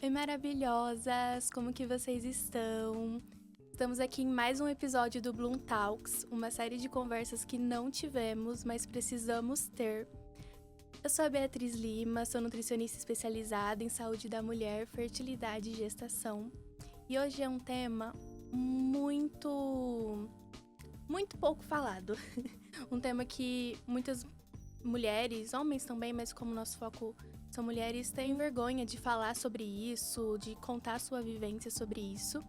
Oi, maravilhosas! Como que vocês estão? Estamos aqui em mais um episódio do Bloom Talks, uma série de conversas que não tivemos, mas precisamos ter. Eu sou a Beatriz Lima, sou nutricionista especializada em saúde da mulher, fertilidade e gestação. E hoje é um tema muito pouco falado. Um tema que muitas mulheres, homens também, mas como nosso foco são mulheres, têm vergonha de falar sobre isso, de contar sua vivência sobre isso.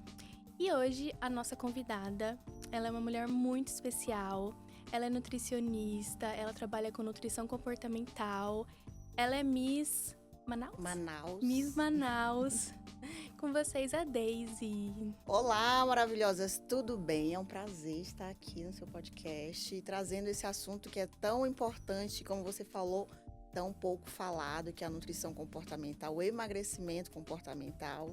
E hoje a nossa convidada, ela é uma mulher muito especial, ela é nutricionista, ela trabalha com nutrição comportamental, ela é Miss Manaus. Miss Manaus. Com vocês, a Daisy. Olá, maravilhosas, tudo bem? É um prazer estar aqui no seu podcast e trazendo esse assunto que é tão importante, como você falou, tão pouco falado, que é a nutrição comportamental, o emagrecimento comportamental,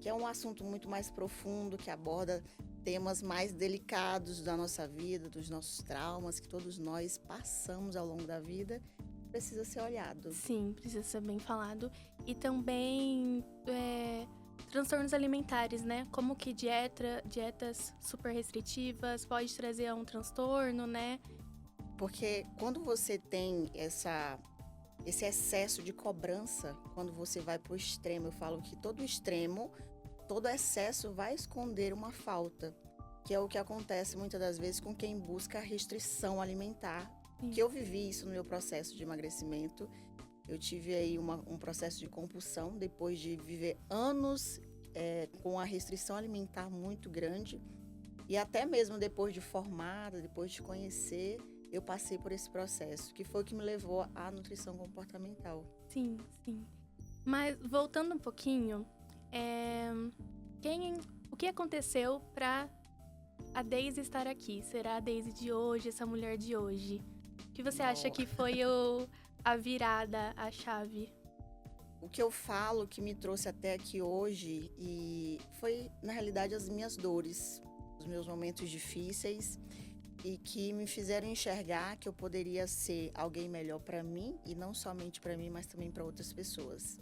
que é um assunto muito mais profundo, que aborda temas mais delicados da nossa vida, dos nossos traumas, que todos nós passamos ao longo da vida, precisa ser olhado. Sim, precisa ser bem falado. E também transtornos alimentares, né? Como que dietas super restritivas pode trazer a um transtorno, né? Porque quando você tem esse excesso de cobrança, quando você vai para o extremo, eu falo que todo excesso vai esconder uma falta, que é o que acontece muitas das vezes com quem busca a restrição alimentar. Sim. Que eu vivi isso no meu processo de emagrecimento. Eu tive aí um processo de compulsão, depois de viver anos com a restrição alimentar muito grande. E até mesmo depois de formada, depois de conhecer, eu passei por esse processo, que foi o que me levou à nutrição comportamental. Sim, sim. Mas voltando um pouquinho, o que aconteceu para a Daisy estar aqui? Será a Daisy de hoje, essa mulher de hoje? O que você acha que foi a virada, a chave? O que eu falo que me trouxe até aqui hoje e foi, na realidade, as minhas dores, os meus momentos difíceis e que me fizeram enxergar que eu poderia ser alguém melhor para mim e não somente para mim, mas também para outras pessoas.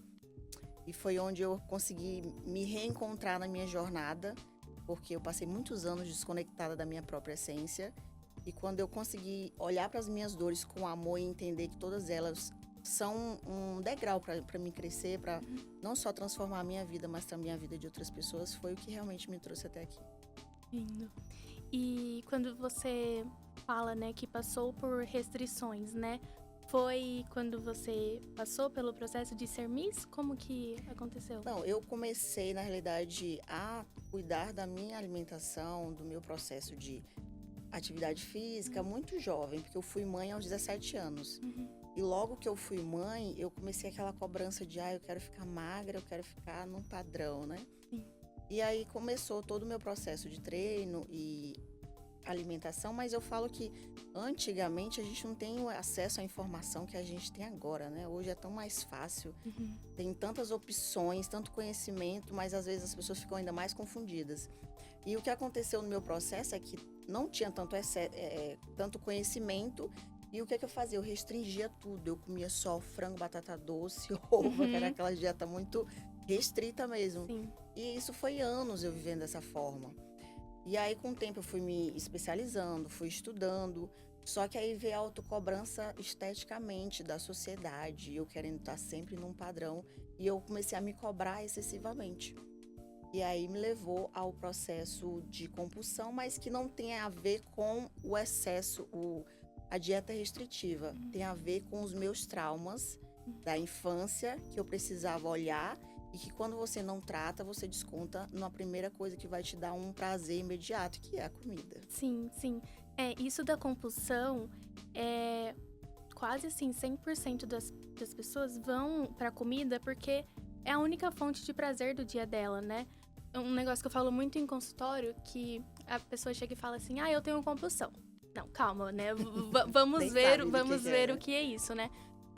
E foi onde eu consegui me reencontrar na minha jornada, porque eu passei muitos anos desconectada da minha própria essência. E quando eu consegui olhar para as minhas dores com amor e entender que todas elas são um degrau para mim crescer, para não só transformar a minha vida, mas também a vida de outras pessoas, foi o que realmente me trouxe até aqui. Lindo. E quando você fala, né, que passou por restrições, né? Foi quando você passou pelo processo de ser Miss? Como que aconteceu? Não, eu comecei, na realidade, a cuidar da minha alimentação, do meu processo de atividade física muito jovem, porque eu fui mãe aos 17 anos. E logo que eu fui mãe, eu comecei aquela cobrança de eu quero ficar magra, eu quero ficar num padrão, né? Sim. E aí começou todo o meu processo de treino e alimentação, mas eu falo que antigamente a gente não tem o acesso à informação que a gente tem agora, né? Hoje é tão mais fácil, tem tantas opções, tanto conhecimento, mas às vezes as pessoas ficam ainda mais confundidas. E o que aconteceu no meu processo é que não tinha tanto conhecimento. E o que eu fazia? Eu restringia tudo. Eu comia só frango, batata doce, ovo, que era aquela dieta muito restrita mesmo. Sim. E isso foi anos eu vivendo dessa forma. E aí, com o tempo, eu fui me especializando, fui estudando. Só que aí veio a autocobrança esteticamente da sociedade. Eu querendo estar sempre num padrão. E eu comecei a me cobrar excessivamente. E aí me levou ao processo de compulsão, mas que não tem a ver com o excesso, a dieta restritiva. Tem a ver com os meus traumas da infância, que eu precisava olhar e que quando você não trata, você desconta na primeira coisa que vai te dar um prazer imediato, que é a comida. Sim, sim. Isso da compulsão, quase assim, 100% das pessoas vão pra comida porque é a única fonte de prazer do dia dela, né? Um negócio que eu falo muito em consultório, que a pessoa chega e fala assim, eu tenho compulsão. Não, calma, né? Vamos ver o que é isso, né?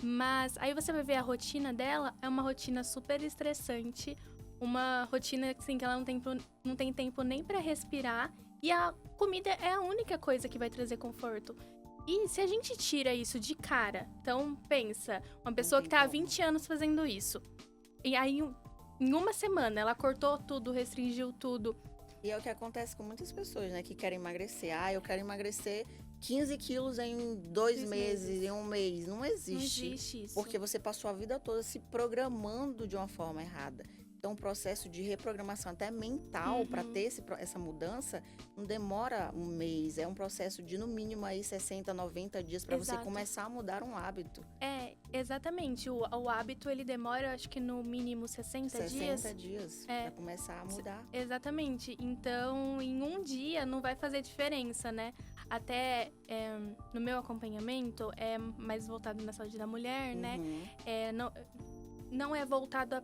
Mas aí você vai ver a rotina dela, é uma rotina super estressante, uma rotina assim, que ela não tem tempo nem pra respirar, e a comida é a única coisa que vai trazer conforto. E se a gente tira isso de cara, então pensa, uma pessoa que tá há 20 anos fazendo isso, e aí Em uma semana, ela cortou tudo, restringiu tudo. E é o que acontece com muitas pessoas, né? Que querem emagrecer. Ah, eu quero emagrecer 15 quilos em 2 meses, em um mês. Não existe. Não existe isso. Porque você passou a vida toda se programando de uma forma errada. Então, o processo de reprogramação até mental para ter essa mudança não demora um mês. É um processo de, no mínimo, aí 60, 90 dias para você começar a mudar um hábito. É, exatamente. O hábito, ele demora, acho que no mínimo 60 dias. 60 dias para começar a mudar. Exatamente. Então, em um dia não vai fazer diferença, né? Até no meu acompanhamento, é mais voltado na saúde da mulher, né? Não é voltado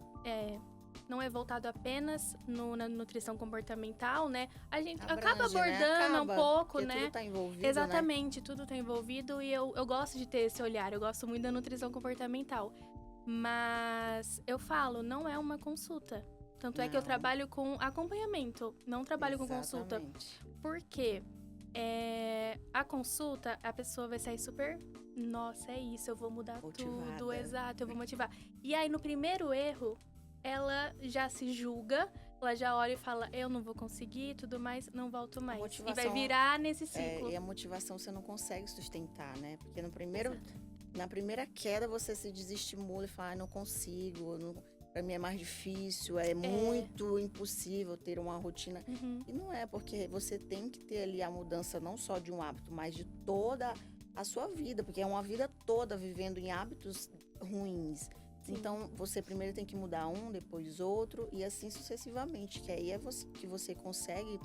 não é voltado apenas na nutrição comportamental, né? A gente acaba abordando um pouco, né? Tudo tá envolvido, exatamente, tudo tá envolvido e eu gosto de ter esse olhar, eu gosto muito da nutrição comportamental. Mas eu falo, não é uma consulta. Tanto é que eu trabalho com acompanhamento, não trabalho com consulta. Por quê? A consulta, a pessoa vai sair super... Nossa, é isso, eu vou mudar tudo, exato, eu vou motivar. E aí, no primeiro erro, ela já se julga, ela já olha e fala, eu não vou conseguir, tudo mais, não volto mais. E vai virar nesse ciclo. E a motivação você não consegue sustentar, né? Porque na primeira queda você se desestimula e fala, não consigo, pra mim é mais difícil, é muito impossível ter uma rotina. E não é, porque você tem que ter ali a mudança não só de um hábito, mas de toda a sua vida, porque é uma vida toda vivendo em hábitos ruins. Então, você primeiro tem que mudar um, depois outro, e assim sucessivamente, que aí é que você consegue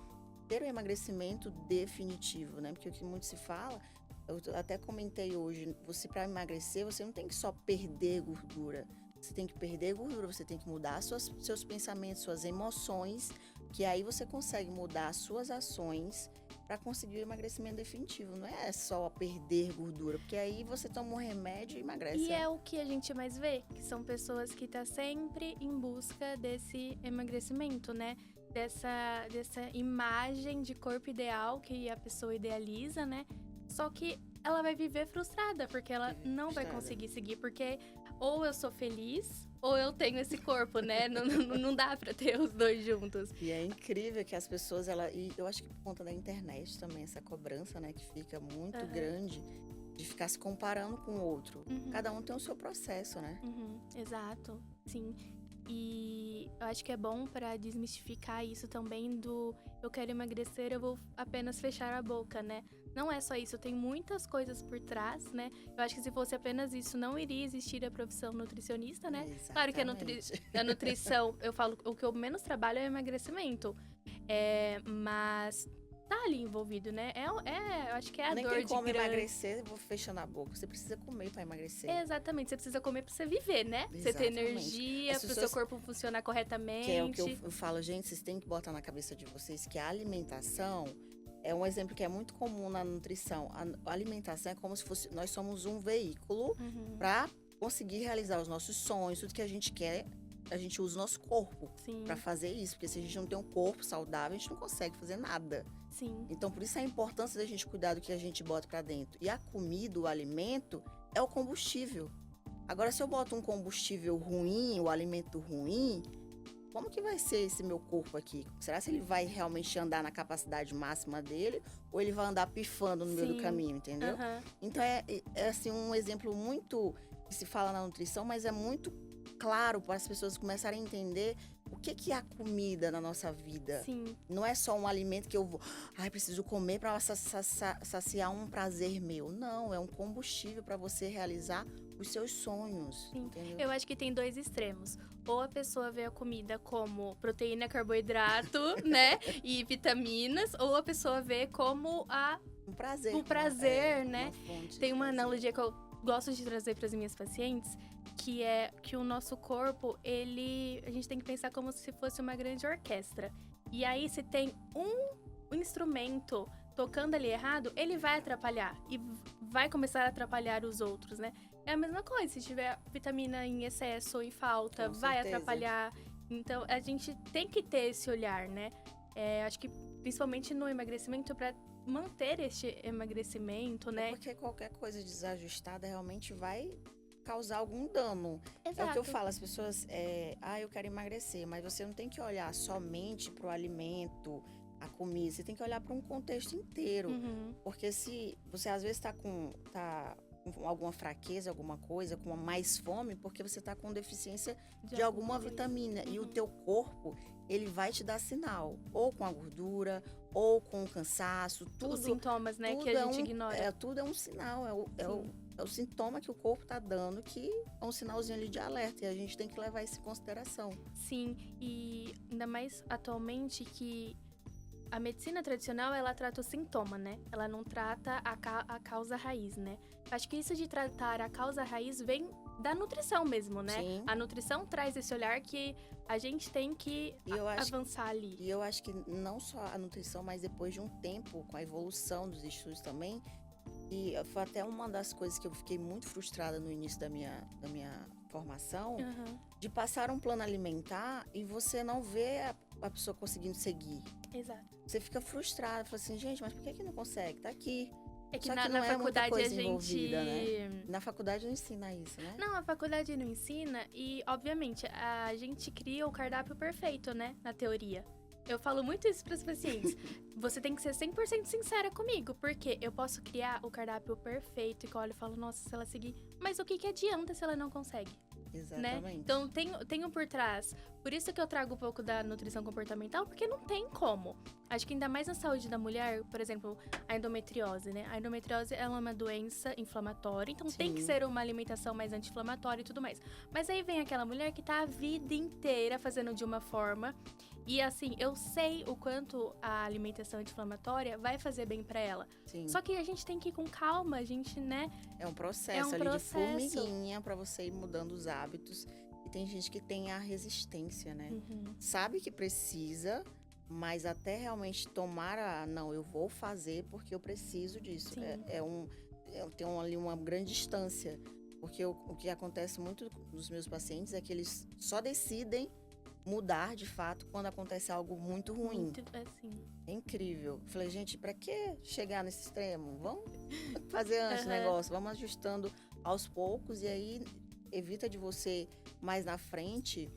ter o emagrecimento definitivo, né? Porque o que muito se fala, eu até comentei hoje, você para emagrecer, você não tem que só perder gordura, você tem que perder gordura, você tem que mudar seus pensamentos, suas emoções, que aí você consegue mudar as suas ações para conseguir o emagrecimento definitivo. Não é só perder gordura, porque aí você toma um remédio e emagrece. E é o que a gente mais vê, que são pessoas que estão sempre em busca desse emagrecimento, né? Dessa imagem de corpo ideal que a pessoa idealiza, né? Só que ela vai viver frustrada, porque ela não vai conseguir seguir, porque ou eu sou feliz, ou eu tenho esse corpo, né? Não dá pra ter os dois juntos. E é incrível que as pessoas, e eu acho que por conta da internet também, essa cobrança, né? Que fica muito grande, de ficar se comparando com o outro. Cada um tem o seu processo, né? Exato, sim. E eu acho que é bom pra desmistificar isso também do eu quero emagrecer, eu vou apenas fechar a boca, né? Não é só isso, tem muitas coisas por trás, né? Eu acho que se fosse apenas isso, não iria existir a profissão nutricionista, né? Exatamente. Claro que a nutrição, eu falo, o que eu menos trabalho é o emagrecimento. Mas tá ali envolvido, né? Eu acho que é a Nem dor quem de come grande... emagrecer, eu vou fechando a boca. Você precisa comer para emagrecer. Exatamente, você precisa comer pra você viver, né? Exatamente. Você ter energia, pro seu corpo funcionar corretamente. Que é o que eu falo, gente, vocês têm que botar na cabeça de vocês que a alimentação é um exemplo que é muito comum na nutrição. A alimentação é como se fosse, nós somos um veículo para conseguir realizar os nossos sonhos, tudo que a gente quer. A gente usa o nosso corpo para fazer isso, porque se a gente não tem um corpo saudável, a gente não consegue fazer nada. Sim. Então, por isso a importância da gente cuidar do que a gente bota para dentro. E a comida, o alimento, é o combustível. Agora, se eu boto um combustível ruim, o alimento ruim, como que vai ser esse meu corpo aqui? Será que ele vai realmente andar na capacidade máxima dele ou ele vai andar pifando no meio do caminho, entendeu? Então, é assim, um exemplo muito que se fala na nutrição, mas é muito claro para as pessoas começarem a entender o que é a comida na nossa vida. Sim. Não é só um alimento que eu vou, preciso comer para saciar um prazer meu. Não, é um combustível para você realizar os seus sonhos. Sim. Entendeu? Eu acho que tem dois extremos. Ou a pessoa vê a comida como proteína, carboidrato, né? E vitaminas. Ou a pessoa vê como um prazer. O prazer, né? Tem uma prazer. analogia que eu gosto de trazer para as minhas pacientes, que é que o nosso corpo, a gente tem que pensar como se fosse uma grande orquestra. E aí, se tem um instrumento tocando ali errado, ele vai atrapalhar e vai começar a atrapalhar os outros, né? É a mesma coisa, se tiver vitamina em excesso ou em falta, vai atrapalhar. Então, a gente tem que ter esse olhar, né? Acho que principalmente no emagrecimento, para manter este emagrecimento, né? Porque qualquer coisa desajustada realmente vai causar algum dano. Exato. É o que eu falo, as pessoas, eu quero emagrecer, mas você não tem que olhar somente para o alimento, a comida, você tem que olhar para um contexto inteiro. Uhum. Porque se você às vezes tá com alguma fraqueza, alguma coisa, com mais fome, porque você tá com deficiência de alguma coisa. vitamina. E o Uhum. teu corpo, ele vai te dar sinal, ou com a gordura, ou com o cansaço, Os sintomas, né, que tudo a gente ignora. tudo é um sinal, Sim. é o sintoma que o corpo tá dando, que é um sinalzinho ali de alerta, e a gente tem que levar isso em consideração. Sim, e ainda mais atualmente que a medicina tradicional, ela trata o sintoma, né? Ela não trata a causa raiz, né? Acho que isso de tratar a causa raiz vem da nutrição mesmo, né? Sim. A nutrição traz esse olhar que a gente tem que avançar ali. E eu acho que não só a nutrição, mas depois de um tempo, com a evolução dos estudos também, e foi até uma das coisas que eu fiquei muito frustrada no início da minha formação, Uhum. de passar um plano alimentar e você não vê a pessoa conseguindo seguir. Exato. Você fica frustrada, fala assim, gente, mas por que não consegue? Tá aqui. É que Só na não é muita faculdade coisa a gente... envolvida, né? Na faculdade não ensina isso, né? Não, a faculdade não ensina e, obviamente, a gente cria o cardápio perfeito, né? Na teoria. Eu falo muito isso para os pacientes. Você tem que ser 100% sincera comigo, porque eu posso criar o cardápio perfeito e que eu olho e falo, nossa, se ela seguir... Mas o que adianta se ela não consegue? Exatamente. Né? Então, tenho por trás. Por isso que eu trago um pouco da nutrição comportamental, porque não tem como. Acho que ainda mais na saúde da mulher, por exemplo, a endometriose, né? A endometriose é uma doença inflamatória, então Sim. tem que ser uma alimentação mais anti-inflamatória e tudo mais. Mas aí vem aquela mulher que tá a vida inteira fazendo de uma forma. E assim, eu sei o quanto a alimentação anti-inflamatória vai fazer bem pra ela. Sim. Só que a gente tem que ir com calma, a gente, né? É um processo ali de formiguinha pra você ir mudando os hábitos. E tem gente que tem a resistência, né? Uhum. Sabe que precisa, mas até realmente tomar não, eu vou fazer porque eu preciso disso. Sim. Tem ali uma grande distância. Porque o que acontece muito nos meus pacientes é que eles só decidem mudar de fato quando acontece algo muito ruim. Muito, assim. É incrível. Falei, gente, pra que chegar nesse extremo? Vamos fazer antes o negócio, vamos ajustando aos poucos e aí evita de você mais na frente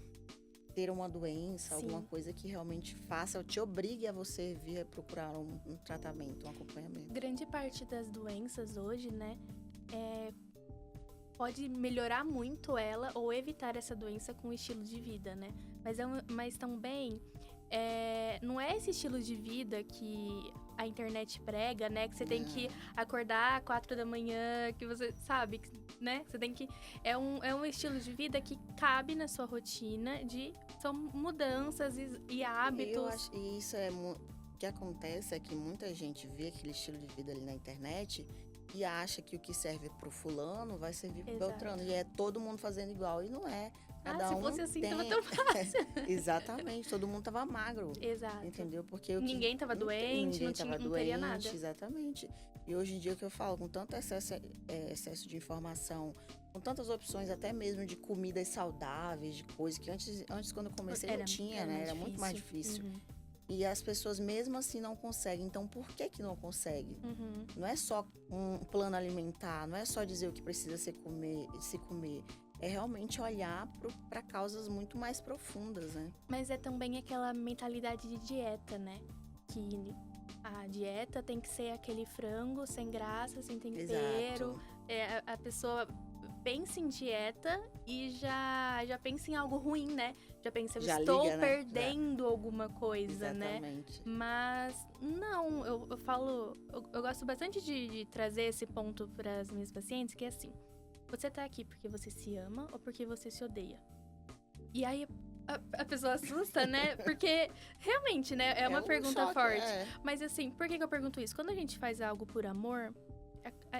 ter uma doença, alguma coisa que realmente faça, te obrigue a você vir procurar um tratamento, um acompanhamento. Grande parte das doenças hoje, né, pode melhorar muito ela ou evitar essa doença com o estilo de vida, né? Mas também não é esse estilo de vida que a internet prega, né? Que você tem que acordar às 4 da manhã, que você sabe, né? Você tem que... É um estilo de vida que cabe na sua rotina, são mudanças e hábitos. E isso o que acontece é que muita gente vê aquele estilo de vida ali na internet e acha que o que serve pro fulano vai servir pro Beltrano. E é todo mundo fazendo igual. E não é. Cada se fosse assim, tava tão fácil. Exatamente. Todo mundo tava magro. Exato. Entendeu? Porque ninguém tava doente, não teria nada. Exatamente. E hoje em dia, o que eu falo, com tanto excesso de informação, com tantas opções até mesmo de comidas saudáveis, de coisas que antes quando eu comecei, não tinha, né? Era muito mais difícil. Uhum. E as pessoas mesmo assim não conseguem. Então, por que não consegue? Uhum. Não é só um plano alimentar, não é só dizer o que precisa se comer. É realmente olhar para causas muito mais profundas, né? Mas é também aquela mentalidade de dieta, né? Que a dieta tem que ser aquele frango sem graça, sem tempero. A pessoa pensa em dieta e já pensa em algo ruim, né? Já pensa, eu estou perdendo alguma coisa, Exatamente. Né? Mas não, eu falo, eu gosto bastante de trazer esse ponto para as minhas pacientes, que é assim, você tá aqui porque você se ama ou porque você se odeia? E aí a pessoa assusta, né? Porque realmente, né? É uma pergunta forte. Mas assim, por que eu pergunto isso? Quando a gente faz algo por amor,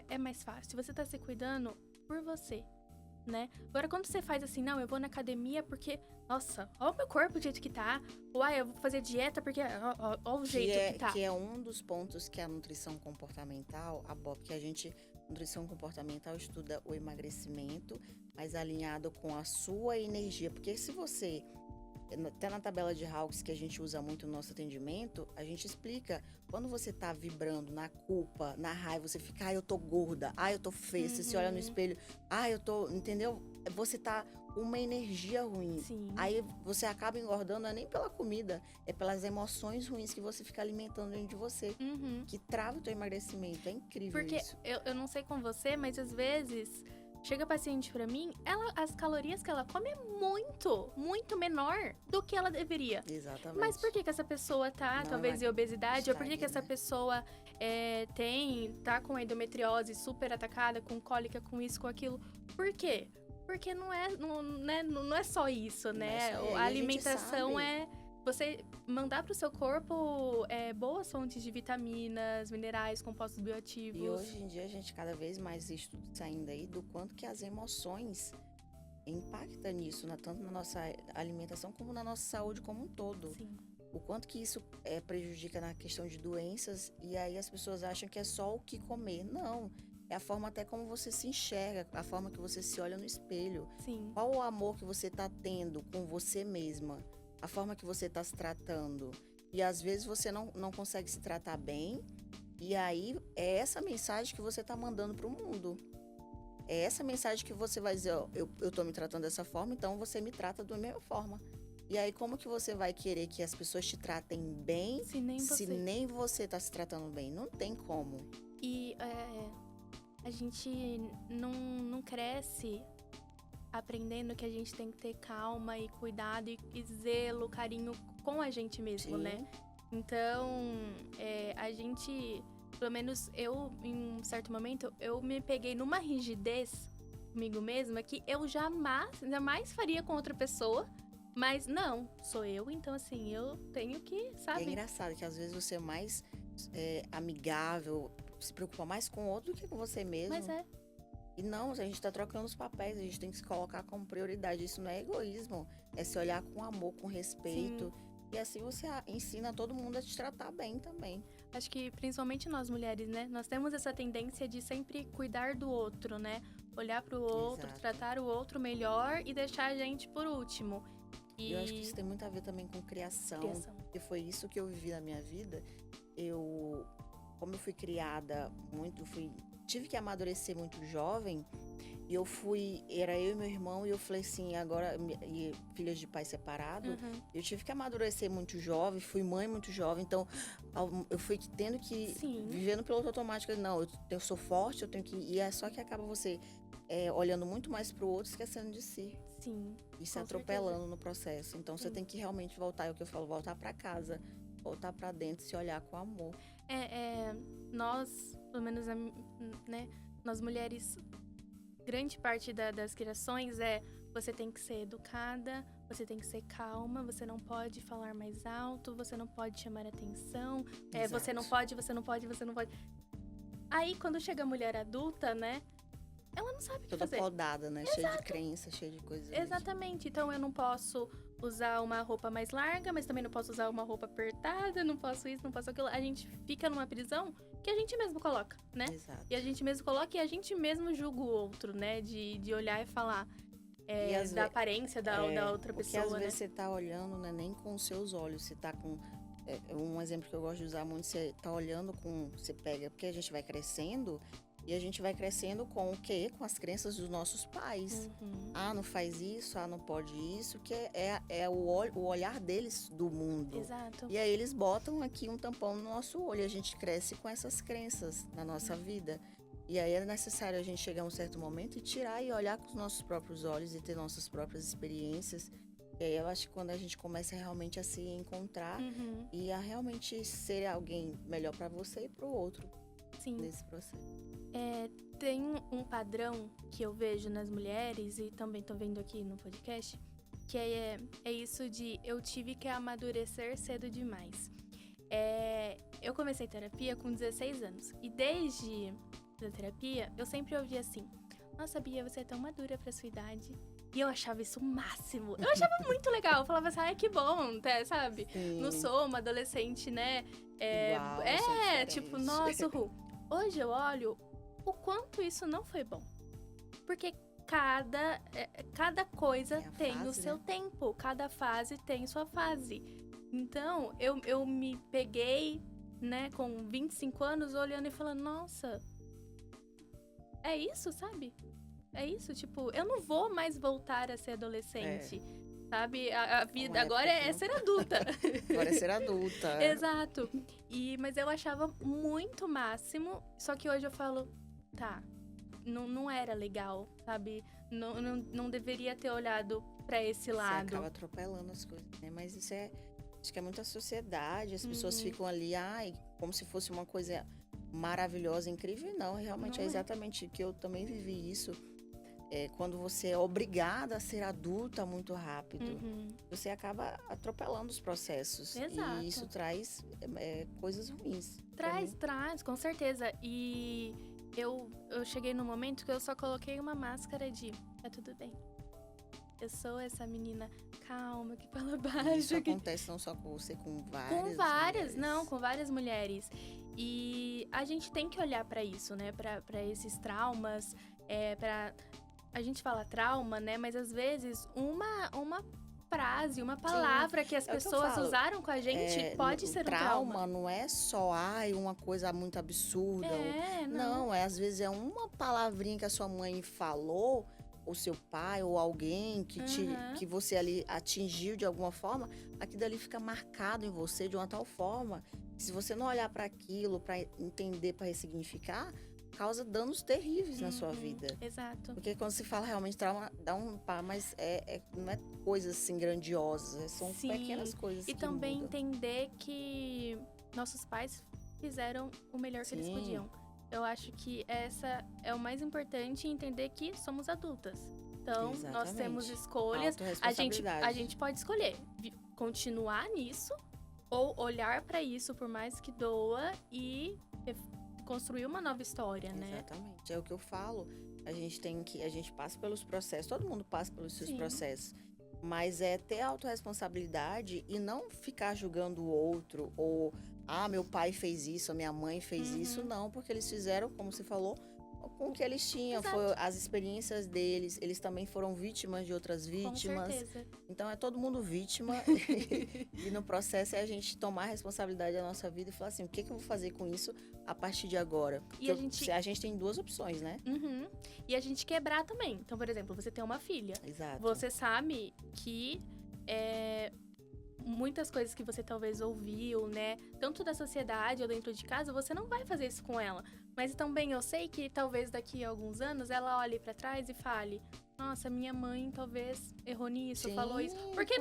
é mais fácil. Você tá se cuidando por você, né? Agora, quando você faz assim, não, eu vou na academia porque, nossa, olha o meu corpo do jeito que tá. Ou, eu vou fazer dieta porque, olha o jeito que tá. Que é um dos pontos que a nutrição comportamental aborda, porque nutrição comportamental estuda o emagrecimento, mas alinhado com a sua energia. Porque se você Até na tabela de Hawkes, que a gente usa muito no nosso atendimento, a gente explica, quando você tá vibrando na culpa, na raiva, você fica, eu tô gorda, eu tô feia, você se olha no espelho, eu tô, entendeu? Você tá com uma energia ruim. Sim. Aí você acaba engordando, não é nem pela comida, é pelas emoções ruins que você fica alimentando dentro de você, que trava o teu emagrecimento. É incrível isso. Porque eu não sei com você, mas às vezes chega paciente pra mim, as calorias que ela come é muito, muito menor do que ela deveria. Exatamente. Mas por que essa pessoa tá, talvez, em obesidade? Ou por que essa pessoa tá com endometriose super atacada, com cólica, com isso, com aquilo? Por quê? Porque não é só isso, né? A alimentação é você mandar pro seu corpo boas fontes de vitaminas, minerais, compostos bioativos. E hoje em dia a gente cada vez mais estuda saindo aí do quanto que as emoções impactam nisso, tanto na nossa alimentação como na nossa saúde como um todo. Sim. O quanto que isso prejudica na questão de doenças, e aí as pessoas acham que é só o que comer. Não, é a forma até como você se enxerga, a forma que você se olha no espelho. Sim. Qual o amor que você tá tendo com você mesma, a forma que você tá se tratando. E às vezes você não consegue se tratar bem, e aí é essa mensagem que você tá mandando pro mundo. É essa mensagem que você vai dizer, eu tô me tratando dessa forma, então você me trata da mesma forma. E aí, como que você vai querer que as pessoas te tratem bem se nem você tá se tratando bem? Não tem como. E a gente não cresce aprendendo que a gente tem que ter calma e cuidado e zelo, carinho com a gente mesmo, Sim. né? Então, a gente, pelo menos eu, em um certo momento, eu me peguei numa rigidez comigo mesma que eu jamais faria com outra pessoa. Mas não, sou eu, então assim, eu tenho que, sabe? É engraçado que às vezes você é mais amigável, se preocupa mais com o outro do que com você mesmo. Mas E não, a gente tá trocando os papéis, a gente tem que se colocar como prioridade. Isso não é egoísmo, é se olhar com amor, com respeito. Sim. E assim você ensina todo mundo a te tratar bem também. Acho que principalmente nós mulheres, né? Nós temos essa tendência de sempre cuidar do outro, né? Olhar pro outro, Exato. tratar o outro melhor e deixar a gente por último. E eu acho que isso tem muito a ver também com criação. Porque foi isso que eu vivi na minha vida. Como eu fui criada tive que amadurecer muito jovem. E era eu e meu irmão, e eu falei assim, agora, filhas de pai separado, eu tive que amadurecer muito jovem, fui mãe muito jovem, então eu fui tendo que viver no piloto automático. Não, eu sou forte, eu tenho que... E é só que acaba você olhando muito mais pro outro, esquecendo de si. Sim. E se atropelando no processo. Então você tem que realmente voltar, é o que eu falo, voltar pra casa, voltar pra dentro, se olhar com amor. Nós, pelo menos, né, nós mulheres, grande parte das criações você tem que ser educada, você tem que ser calma, você não pode falar mais alto, você não pode chamar atenção, você não pode. Aí, quando chega a mulher adulta, né, ela não sabe o que fazer. Toda podada, né? Exato. Cheia de crença, cheia de coisas. Exatamente. Então, eu não posso usar uma roupa mais larga, mas também não posso usar uma roupa apertada, não posso isso, não posso aquilo. A gente fica numa prisão que a gente mesmo coloca, né? Exato. E a gente mesmo coloca e a gente mesmo julga o outro, né? De olhar e falar da aparência da outra pessoa, porque às né? vezes você tá olhando, né, nem com os seus olhos, você tá com... um exemplo que eu gosto de usar muito, você tá olhando você pega, porque a gente vai crescendo... E a gente vai crescendo com o quê? Com as crenças dos nossos pais. Não faz isso, não pode isso, que é o olhar deles do mundo. Exato. E aí eles botam aqui um tampão no nosso olho, a gente cresce com essas crenças na nossa vida. E aí é necessário a gente chegar a um certo momento e tirar e olhar com os nossos próprios olhos e ter nossas próprias experiências. E aí eu acho que quando a gente começa realmente a se encontrar e a realmente ser alguém melhor para você e para o outro. Sim. Nesse processo. Tem um padrão que eu vejo nas mulheres, e também tô vendo aqui no podcast, que é isso de eu tive que amadurecer cedo demais. Eu comecei terapia com 16 anos. E desde a terapia, eu sempre ouvia assim: nossa, Bia, você é tão madura pra sua idade. E eu achava isso o máximo. Eu achava muito legal. Eu falava assim, que bom, sabe? Sim. Não sou uma adolescente, né? Igual, tipo, nossa, Hoje eu olho o quanto isso não foi bom. Porque cada coisa Tem a tem o fase, seu né? tempo, cada fase tem sua fase. Então, eu me peguei, né, com 25 anos, olhando e falando, nossa, é isso, sabe? É isso, tipo, eu não vou mais voltar a ser adolescente, sabe? A vida Uma agora época que é não- ser adulta. Agora é ser adulta. Exato. Mas eu achava muito máximo, só que hoje eu falo, tá, não era legal, sabe? Não deveria ter olhado pra esse Você lado. acaba atropelando as coisas, né? Mas isso é... Acho que é muita sociedade. As pessoas Uhum. ficam ali, ai, como se fosse uma coisa maravilhosa, incrível. E não, realmente Não é é. exatamente que eu também vivi isso. Quando você é obrigada a ser adulta muito rápido, Uhum. você acaba atropelando os processos. Exato. E isso traz coisas ruins. Traz, com certeza. E eu cheguei num momento que eu só coloquei uma máscara de tá tudo bem. Eu sou essa menina calma, que fala E isso baixo. Que... acontece não só com você, com várias Com várias, mulheres. não, com várias mulheres. E a gente tem que olhar pra isso, né? Pra esses traumas, a gente fala trauma, né? Mas às vezes uma frase, uma palavra que as é o que eu pessoas falo. usaram com a gente pode O ser um trauma. não é só uma coisa muito absurda. Não. Às vezes é uma palavrinha que a sua mãe falou, ou seu pai, ou alguém que você ali atingiu de alguma forma, aquilo ali fica marcado em você de uma tal forma que se você não olhar para aquilo, para entender, para ressignificar, causa danos terríveis na sua vida. Exato. Porque quando se fala realmente trauma, dá um pá, mas não é coisas assim grandiosas, são Sim. pequenas coisas E que também mudam. entender que nossos pais fizeram o melhor que eles Sim. podiam. Eu acho que essa é o mais importante, entender que somos adultas. Então, nós Exatamente. temos escolhas. A gente pode escolher continuar nisso ou olhar pra isso por mais que doa e construir uma nova história, né? Exatamente. É o que eu falo. A gente passa pelos processos, todo mundo passa pelos seus Sim. processos. Mas é ter autorresponsabilidade e não ficar julgando o outro, ou meu pai fez isso, a minha mãe fez isso, não, porque eles fizeram, como você falou, com o que eles tinham, Exato. foi as experiências deles, eles também foram vítimas de outras vítimas. Com certeza. Então é todo mundo vítima e no processo é a gente tomar a responsabilidade da nossa vida e falar assim, o que eu vou fazer com isso a partir de agora? E Porque a gente tem duas opções, né? E a gente quebrar também. Então, por exemplo, você tem uma filha. Exato. Você sabe que muitas coisas que você talvez ouviu, né? Tanto da sociedade ou dentro de casa, você não vai fazer isso com ela. Mas também eu sei que talvez daqui a alguns anos ela olhe pra trás e fale: nossa, minha mãe talvez errou nisso, falou isso. Porque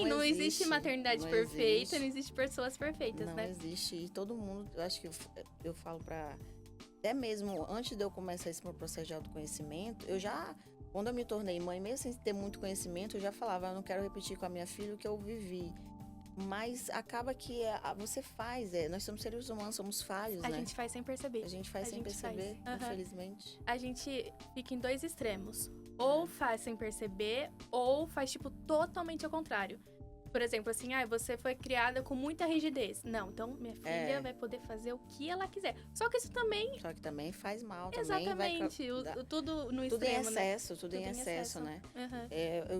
não existe maternidade perfeita, não existe pessoas perfeitas, não né? Não existe. E todo mundo, eu acho que eu falo pra... Até mesmo antes de eu começar esse meu processo de autoconhecimento, quando eu me tornei mãe, mesmo sem ter muito conhecimento, eu já falava, eu não quero repetir com a minha filha o que eu vivi. Mas acaba que você faz, nós somos seres humanos, somos falhos, né? A gente faz sem perceber. A gente faz sem perceber, infelizmente. A gente fica em dois extremos. Ou faz sem perceber, ou faz, tipo, totalmente ao contrário. Por exemplo, assim, você foi criada com muita rigidez. Não, então minha filha vai poder fazer o que ela quiser. Só que isso também... Só que também faz mal. Exatamente. Tudo no extremo, tudo em excesso, né?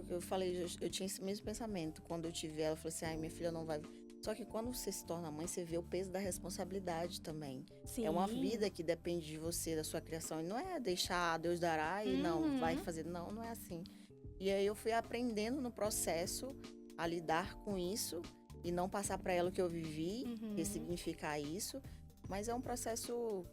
Eu falei, eu tinha esse mesmo pensamento. Quando eu tive ela, eu falei assim, minha filha não vai... Só que quando você se torna mãe, você vê o peso da responsabilidade também. Sim. É uma vida que depende de você, da sua criação. E não é deixar Deus dará e não, vai fazer. Não é assim. E aí eu fui aprendendo no processo a lidar com isso e não passar para ela o que eu vivi, ressignificar isso. Mas é um processo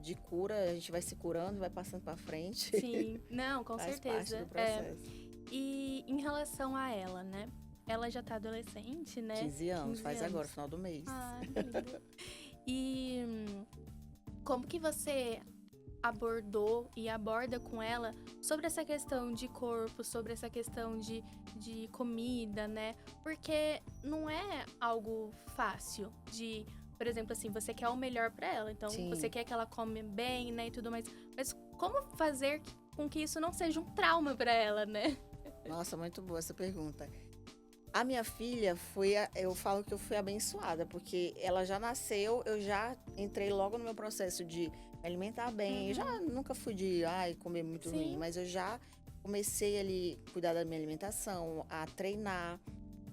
de cura, a gente vai se curando, vai passando para frente. Sim, não, com Faz certeza. parte do processo. E em relação a ela, né? Ela já tá adolescente, né? 15 anos, faz agora, final do mês. Que lindo. E como que você abordou e aborda com ela sobre essa questão de corpo, sobre essa questão de comida, né? Porque não é algo fácil de... Por exemplo, assim, você quer o melhor pra ela. Então, você quer que ela come bem, né? E tudo mais. Mas como fazer com que isso não seja um trauma pra ela, né? Nossa, muito boa essa pergunta. A minha filha eu falo que eu fui abençoada, porque ela já nasceu, eu já entrei logo no meu processo de alimentar bem. Eu já nunca fui de, comer muito Sim. ruim, mas eu já comecei ali a cuidar da minha alimentação, a treinar.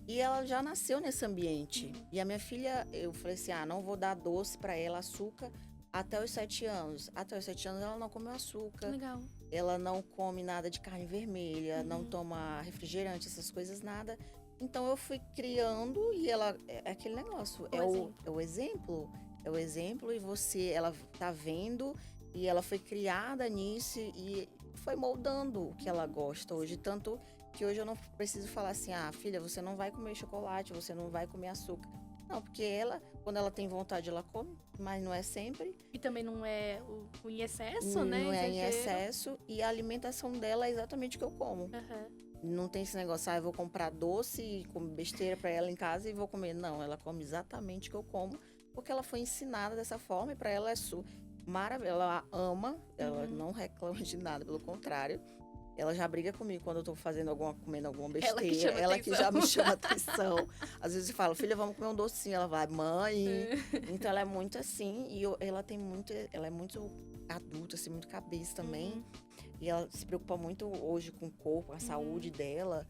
E ela já nasceu nesse ambiente. E a minha filha, eu falei assim, não vou dar doce pra ela, açúcar, até os 7 anos. Até os 7 anos ela não comeu açúcar. Legal. Ela não come nada de carne vermelha, não toma refrigerante, essas coisas, nada. Então eu fui criando e ela, é aquele negócio, é o exemplo. É o exemplo e ela tá vendo e ela foi criada nisso e foi moldando o que ela gosta hoje. Tanto que hoje eu não preciso falar assim, filha, você não vai comer chocolate, você não vai comer açúcar. Não, porque ela, quando ela tem vontade, ela come, mas não é sempre. E também não é o em excesso, né? Não é em Exagero. excesso. E a alimentação dela é exatamente o que eu como. Não tem esse negócio, eu vou comprar doce e comer besteira pra ela em casa e vou comer. Não, ela come exatamente o que eu como, porque ela foi ensinada dessa forma e pra ela é maravilha. Ela ama, ela não reclama de nada, pelo contrário. Ela já briga comigo quando eu tô comendo alguma besteira. Ela que já me chama atenção. Às vezes eu falo, filha, vamos comer um docinho. Ela vai, mãe. Então ela é muito assim. E ela é muito adulta, assim, muito cabeça também. E ela se preocupa muito hoje com o corpo, com a saúde dela.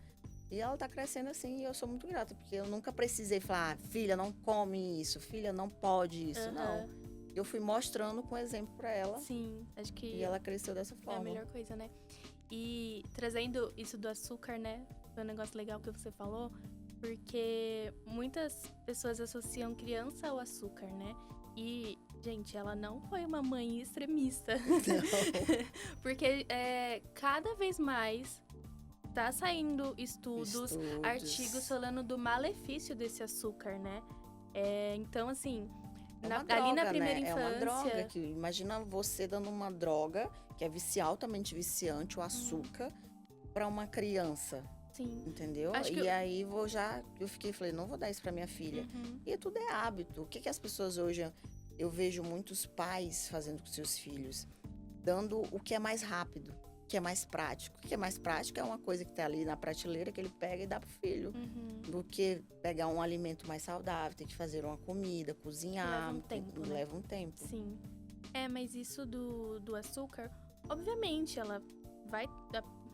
E ela tá crescendo assim e eu sou muito grata. Porque eu nunca precisei falar, filha, não come isso. Filha, não pode isso. Não. Eu fui mostrando com exemplo pra ela. Sim, acho que... E ela cresceu dessa forma. É a melhor coisa, né? E trazendo isso do açúcar, né? Foi um negócio legal que você falou. Porque muitas pessoas associam criança ao açúcar, né? E, gente, ela não foi uma mãe extremista. Não. Porque cada vez mais tá saindo estudos, artigos falando do malefício desse açúcar, né? Então, assim... ali na primeira infância... É uma droga. Imagina você dando uma droga que é altamente viciante, o açúcar, para uma criança. Sim. Entendeu? Aí eu falei, não vou dar isso para minha filha. E tudo é hábito. O que as pessoas hoje... Eu vejo muitos pais fazendo com seus filhos, dando o que é mais rápido, o que é mais prático. O que é mais prático é uma coisa que tá ali na prateleira que ele pega e dá pro filho. Do que pegar um alimento mais saudável, ter que fazer uma comida, cozinhar. Leva um tempo. Sim. Mas isso do açúcar, obviamente, ela vai...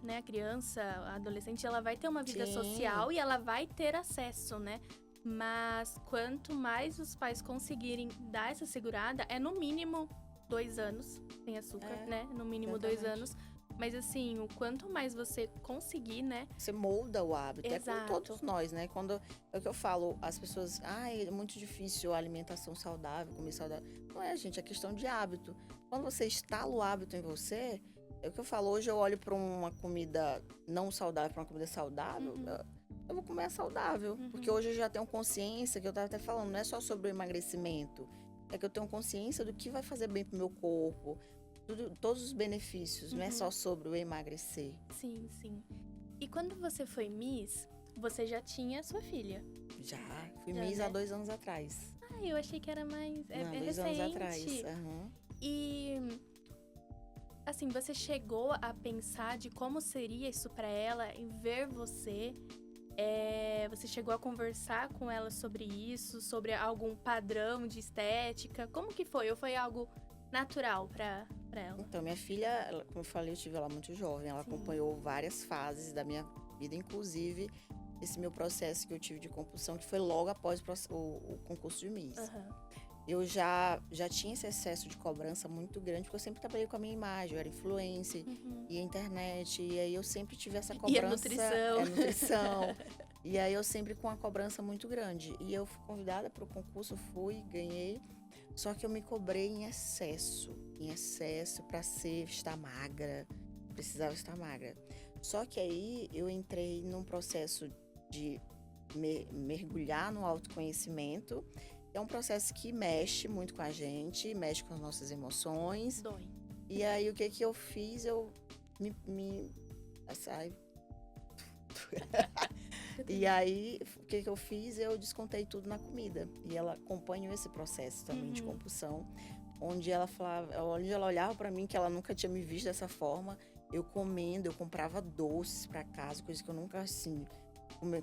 Né, a criança, a adolescente, ela vai ter uma vida social e ela vai ter acesso, né? Mas quanto mais os pais conseguirem dar essa segurada, no mínimo 2 anos sem açúcar, né? No mínimo exatamente. 2 anos. Mas assim, o quanto mais você conseguir, né? Você molda o hábito. Exato. É com todos nós, né? É o que eu falo, as pessoas... é muito difícil a alimentação saudável, comer saudável. Não é, gente, é questão de hábito. Quando você instala o hábito em você... É o que eu falo, hoje eu olho para uma comida não saudável, para uma comida saudável... Eu vou comer saudável. Porque hoje eu já tenho consciência, que eu tava até falando, não é só sobre o emagrecimento. É que eu tenho consciência do que vai fazer bem pro meu corpo. Todos os benefícios, não é só sobre o emagrecer. Sim, sim. E quando você foi Miss, você já tinha sua filha? Já. Fui Miss há 2 anos atrás. Eu achei que era mais... Não, 2 recente. anos atrás. E... Assim, você chegou a pensar de como seria isso pra ela em ver você... Você chegou a conversar com ela sobre isso? Sobre algum padrão de estética? Como que foi? Ou foi algo natural pra ela? Então, minha filha, como eu falei, eu tive ela muito jovem. Ela acompanhou várias fases da minha vida, inclusive esse meu processo que eu tive de compulsão, que foi logo após o concurso de Miss. Eu já tinha esse excesso de cobrança muito grande, porque eu sempre trabalhei com a minha imagem, eu era influencer, e a internet, e aí eu sempre tive essa cobrança. E a nutrição. Nutrição. E aí eu sempre com uma cobrança muito grande. E eu fui convidada para o concurso, fui, ganhei, só que eu me cobrei em excesso para estar magra, precisava estar magra. Só que aí eu entrei num processo de mergulhar no autoconhecimento. É um processo que mexe muito com a gente, mexe com as nossas emoções. Dói. E aí, o que eu fiz? Eu E aí, o que eu fiz? Eu descontei tudo na comida. E ela acompanhou esse processo também de compulsão. Onde ela olhava pra mim, que ela nunca tinha me visto dessa forma. Eu comendo, eu comprava doces pra casa, coisa que eu nunca, assim...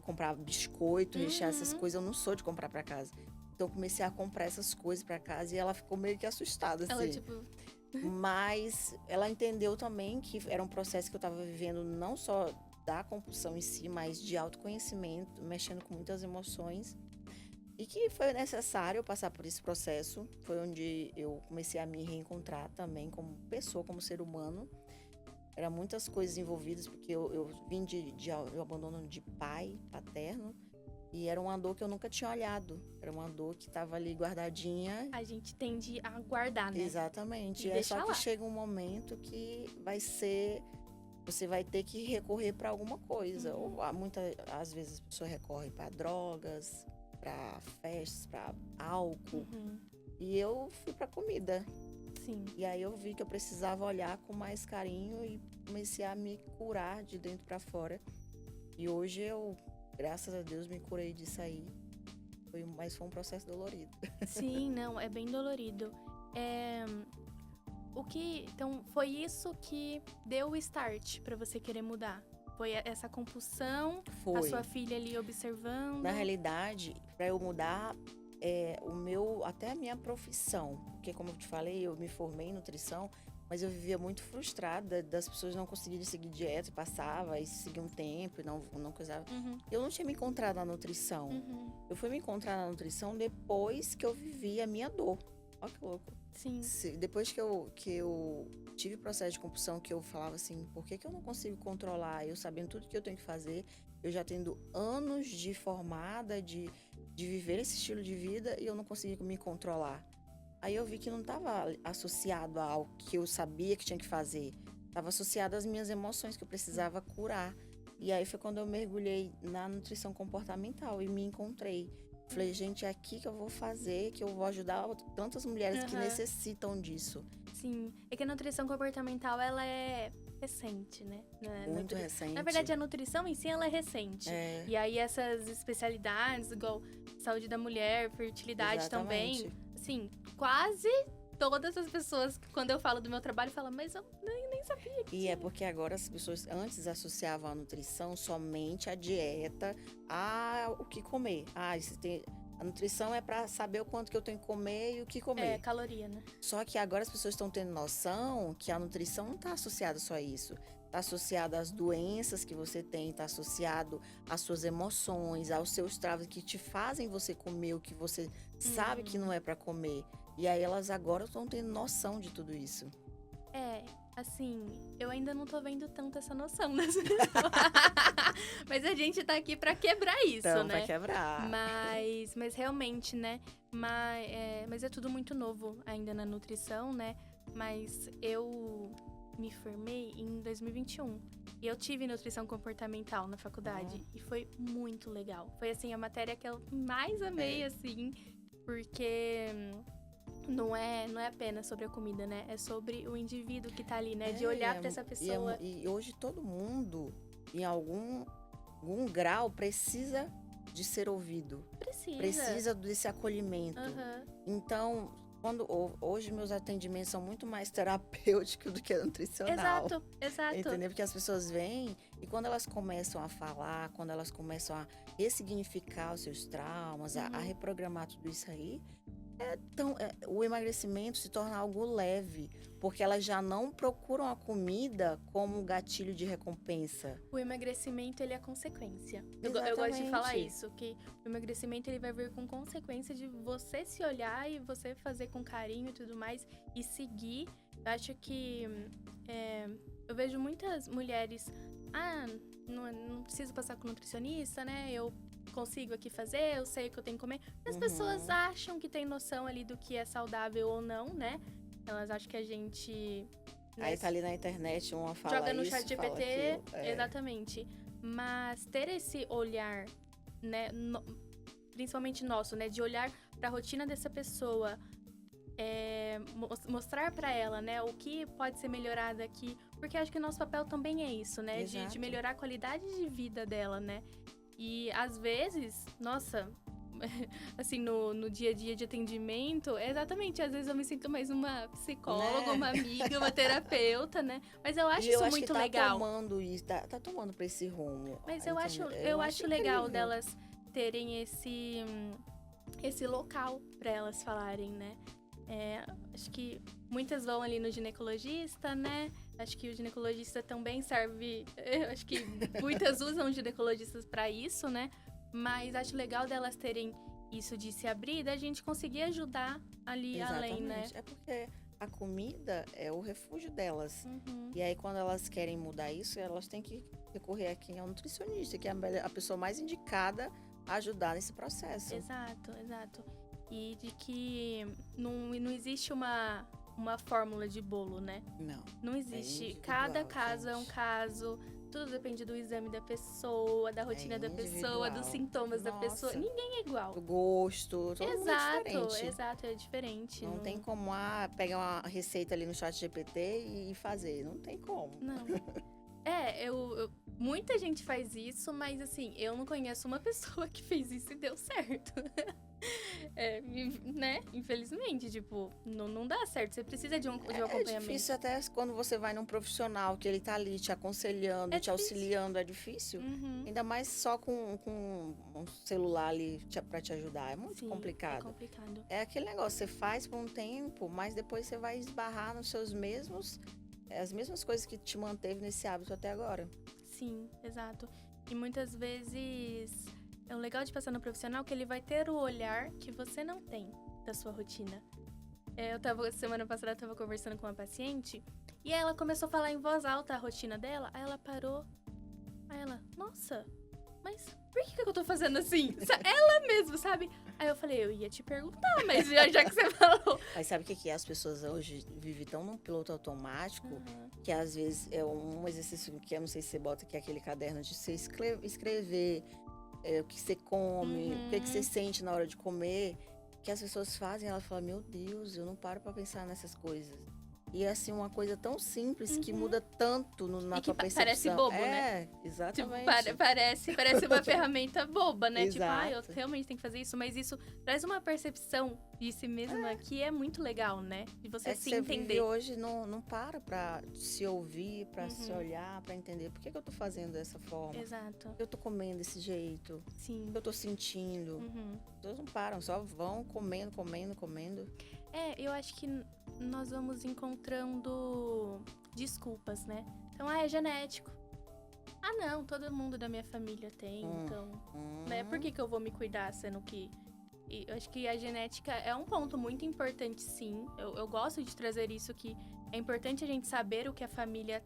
comprava biscoito, rechear essas coisas. Eu não sou de comprar pra casa. Então, eu comecei a comprar essas coisas pra casa e ela ficou meio que assustada, assim. Ela, tipo... Mas ela entendeu também que era um processo que eu estava vivendo não só da compulsão em si, mas de autoconhecimento, mexendo com muitas emoções. E que foi necessário eu passar por esse processo. Foi onde eu comecei a me reencontrar também como pessoa, como ser humano. Eram muitas coisas envolvidas, porque eu vim eu abandono de pai paterno. E era uma dor que eu nunca tinha olhado. Era uma dor que estava ali guardadinha. A gente tende a guardar, né? Exatamente. E É só deixar que lá. chega um momento que vai ser... Você vai ter que recorrer para alguma coisa. Ou às vezes as pessoas recorrem para drogas, para festas, para álcool. E eu fui para comida. Sim. E aí eu vi que eu precisava olhar com mais carinho e comecei a me curar de dentro para fora. E hoje eu, graças a Deus, me curei disso aí. Mas foi um processo dolorido. Sim, não, é bem dolorido. Então, foi isso que deu o start pra você querer mudar? Foi essa compulsão, a sua filha ali observando? Na realidade, para eu mudar até a minha profissão. Porque, como eu te falei, eu me formei em nutrição, mas eu vivia muito frustrada das pessoas não conseguirem seguir dieta, passava e seguia um tempo e não coisava. Eu não tinha me encontrado na nutrição. Eu fui me encontrar na nutrição depois que eu vivi a minha dor. Olha que louco. Sim. Depois que eu tive processo de compulsão, que eu falava assim, por que eu não consigo controlar? Eu sabendo tudo que eu tenho que fazer, eu já tendo anos de formada, de viver esse estilo de vida, e eu não conseguia me controlar. Aí eu vi que não estava associado ao que eu sabia que tinha que fazer. Estava associado às minhas emoções que eu precisava curar. E aí foi quando eu mergulhei na nutrição comportamental e me encontrei. Falei, gente, é aqui que eu vou fazer, que eu vou ajudar tantas mulheres que necessitam disso. Sim, é que a nutrição comportamental, ela é recente, né? Muito recente. Na verdade, a nutrição em si, ela é recente. E aí, essas especialidades, igual saúde da mulher, fertilidade também. Assim, quase todas as pessoas, quando eu falo do meu trabalho, falam, mas eu nem sabia que tinha. É porque agora as pessoas antes associavam a nutrição somente à dieta, o que comer. A nutrição é para saber o quanto que eu tenho que comer e o que comer. Caloria, né? Só que agora as pessoas estão tendo noção que a nutrição não está associada só a isso. Está associada às doenças que você tem, está associado às suas emoções, aos seus travas que te fazem você comer o que você sabe que não é para comer. E aí elas agora estão tendo noção de tudo isso. Assim, eu ainda não tô vendo tanto essa noção das pessoas. Mas a gente tá aqui pra quebrar isso, né? Pra quebrar. Mas realmente, né? Mas é tudo muito novo ainda na nutrição, né? Mas eu me formei em 2021. E eu tive nutrição comportamental na faculdade. E foi muito legal. Foi, assim, a matéria que eu mais amei, assim. Porque... Não é apenas sobre a comida, né? É sobre o indivíduo que tá ali, né? De olhar pra essa pessoa. E hoje todo mundo, em algum grau, precisa de ser ouvido. Precisa desse acolhimento. Então, hoje meus atendimentos são muito mais terapêuticos do que nutricional. Exato. Entendeu? Porque as pessoas vêm e quando elas começam a falar, quando elas começam a ressignificar os seus traumas, a reprogramar tudo isso aí, o emagrecimento se torna algo leve, porque elas já não procuram a comida como um gatilho de recompensa. O emagrecimento, ele é consequência. Eu gosto de falar isso, que o emagrecimento, ele vai vir com consequência de você se olhar e você fazer com carinho e tudo mais, e seguir. Eu acho que eu vejo muitas mulheres, não preciso passar com nutricionista, né? Eu consigo aqui fazer, eu sei o que eu tenho que comer. As pessoas acham que tem noção ali do que é saudável ou não, né? Elas acham que a gente... Aí tá ali na internet, uma fala joga no isso, chat GPT, exatamente. Mas ter esse olhar, né, principalmente nosso, né, de olhar pra rotina dessa pessoa, mostrar pra ela, né, o que pode ser melhorado aqui, porque acho que o nosso papel também é isso, né, de melhorar a qualidade de vida dela, né. E às vezes, nossa, assim, no dia a dia de atendimento, exatamente, às vezes eu me sinto mais uma psicóloga, uma amiga, uma terapeuta, né? Mas eu acho isso muito legal. Tomando isso, tá tomando pra esse rumo. Mas eu acho legal delas terem esse local pra elas falarem, né? Acho que muitas vão ali no ginecologista, né? Acho que o ginecologista também serve... Acho que muitas usam ginecologistas para isso, né? Mas acho legal delas terem isso de se abrir, da gente conseguir ajudar ali além, né? É porque a comida é o refúgio delas. Uhum. E aí, quando elas querem mudar isso, elas têm que recorrer a quem é o nutricionista, que é a pessoa mais indicada a ajudar nesse processo. Exato. E de que não existe uma fórmula de bolo, né? Não existe. Cada caso é um caso. Tudo depende do exame da pessoa, da rotina da pessoa, dos sintomas da pessoa. Ninguém é igual. Do gosto, todo mundo é diferente. Exato, é diferente. Não tem como pegar uma receita ali no chat GPT e fazer. Não tem como. Não. Muita gente faz isso, mas assim, eu não conheço uma pessoa que fez isso e deu certo. Né? Infelizmente, tipo, não dá certo. Você precisa de um acompanhamento. É difícil até quando você vai num profissional que ele tá ali te aconselhando, te auxiliando, é difícil. Uhum. Ainda mais só com um celular ali pra te ajudar. É muito complicado. É complicado. É aquele negócio, você faz por um tempo, mas depois você vai esbarrar nos seus as mesmas coisas que te manteve nesse hábito até agora. Sim, exato. E muitas vezes é o legal de passar no profissional que ele vai ter o olhar que você não tem da sua rotina. Semana passada eu tava conversando com uma paciente e ela começou a falar em voz alta a rotina dela, aí ela parou, aí ela, nossa, mas por que eu tô fazendo assim? Ela mesma, sabe? Aí eu falei, eu ia te perguntar, mas já que você falou. Mas sabe o que é? As pessoas hoje vivem tão num piloto automático que às vezes é um exercício que eu não sei se você bota, que é aquele caderno de você escrever o que você come, o que você sente na hora de comer, que as pessoas fazem, elas falam, meu Deus, eu não paro pra pensar nessas coisas. E é assim, uma coisa tão simples que muda tanto na tua percepção. Parece bobo, né? Exatamente. Tipo, parece uma ferramenta boba, né? Exato. Tipo, eu realmente tenho que fazer isso. Mas isso traz uma percepção de si mesma que é muito legal, né? De você se entender. Você vive hoje não para pra se ouvir, pra se olhar, pra entender por que eu tô fazendo dessa forma. Exato. Por que eu tô comendo desse jeito? Sim. O que eu tô sentindo? As pessoas não param, só vão comendo. Eu acho que nós vamos encontrando desculpas, né? Então, é genético. Ah, não, todo mundo da minha família tem, então... Né? Por que eu vou me cuidar, sendo que... Eu acho que a genética é um ponto muito importante, sim. Eu gosto de trazer isso, que é importante a gente saber o que a família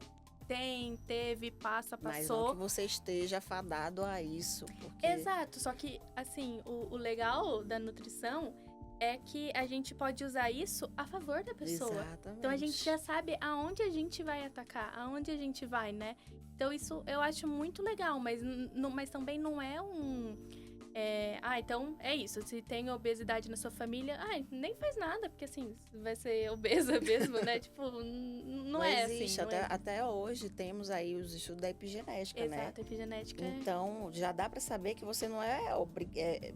teve, passou. Mas não que você esteja fadado a isso. Porque... Exato, só que, assim, o legal da nutrição é que a gente pode usar isso a favor da pessoa. Exatamente. Então a gente já sabe aonde a gente vai atacar, aonde a gente vai, né? Então isso eu acho muito legal, mas também não é então é isso. Se tem obesidade na sua família, nem faz nada, porque assim, vai ser obesa mesmo, né? Tipo, não é existe. assim. Até hoje temos aí os estudos da epigenética, né? Exato, epigenética. Então, já dá pra saber que você não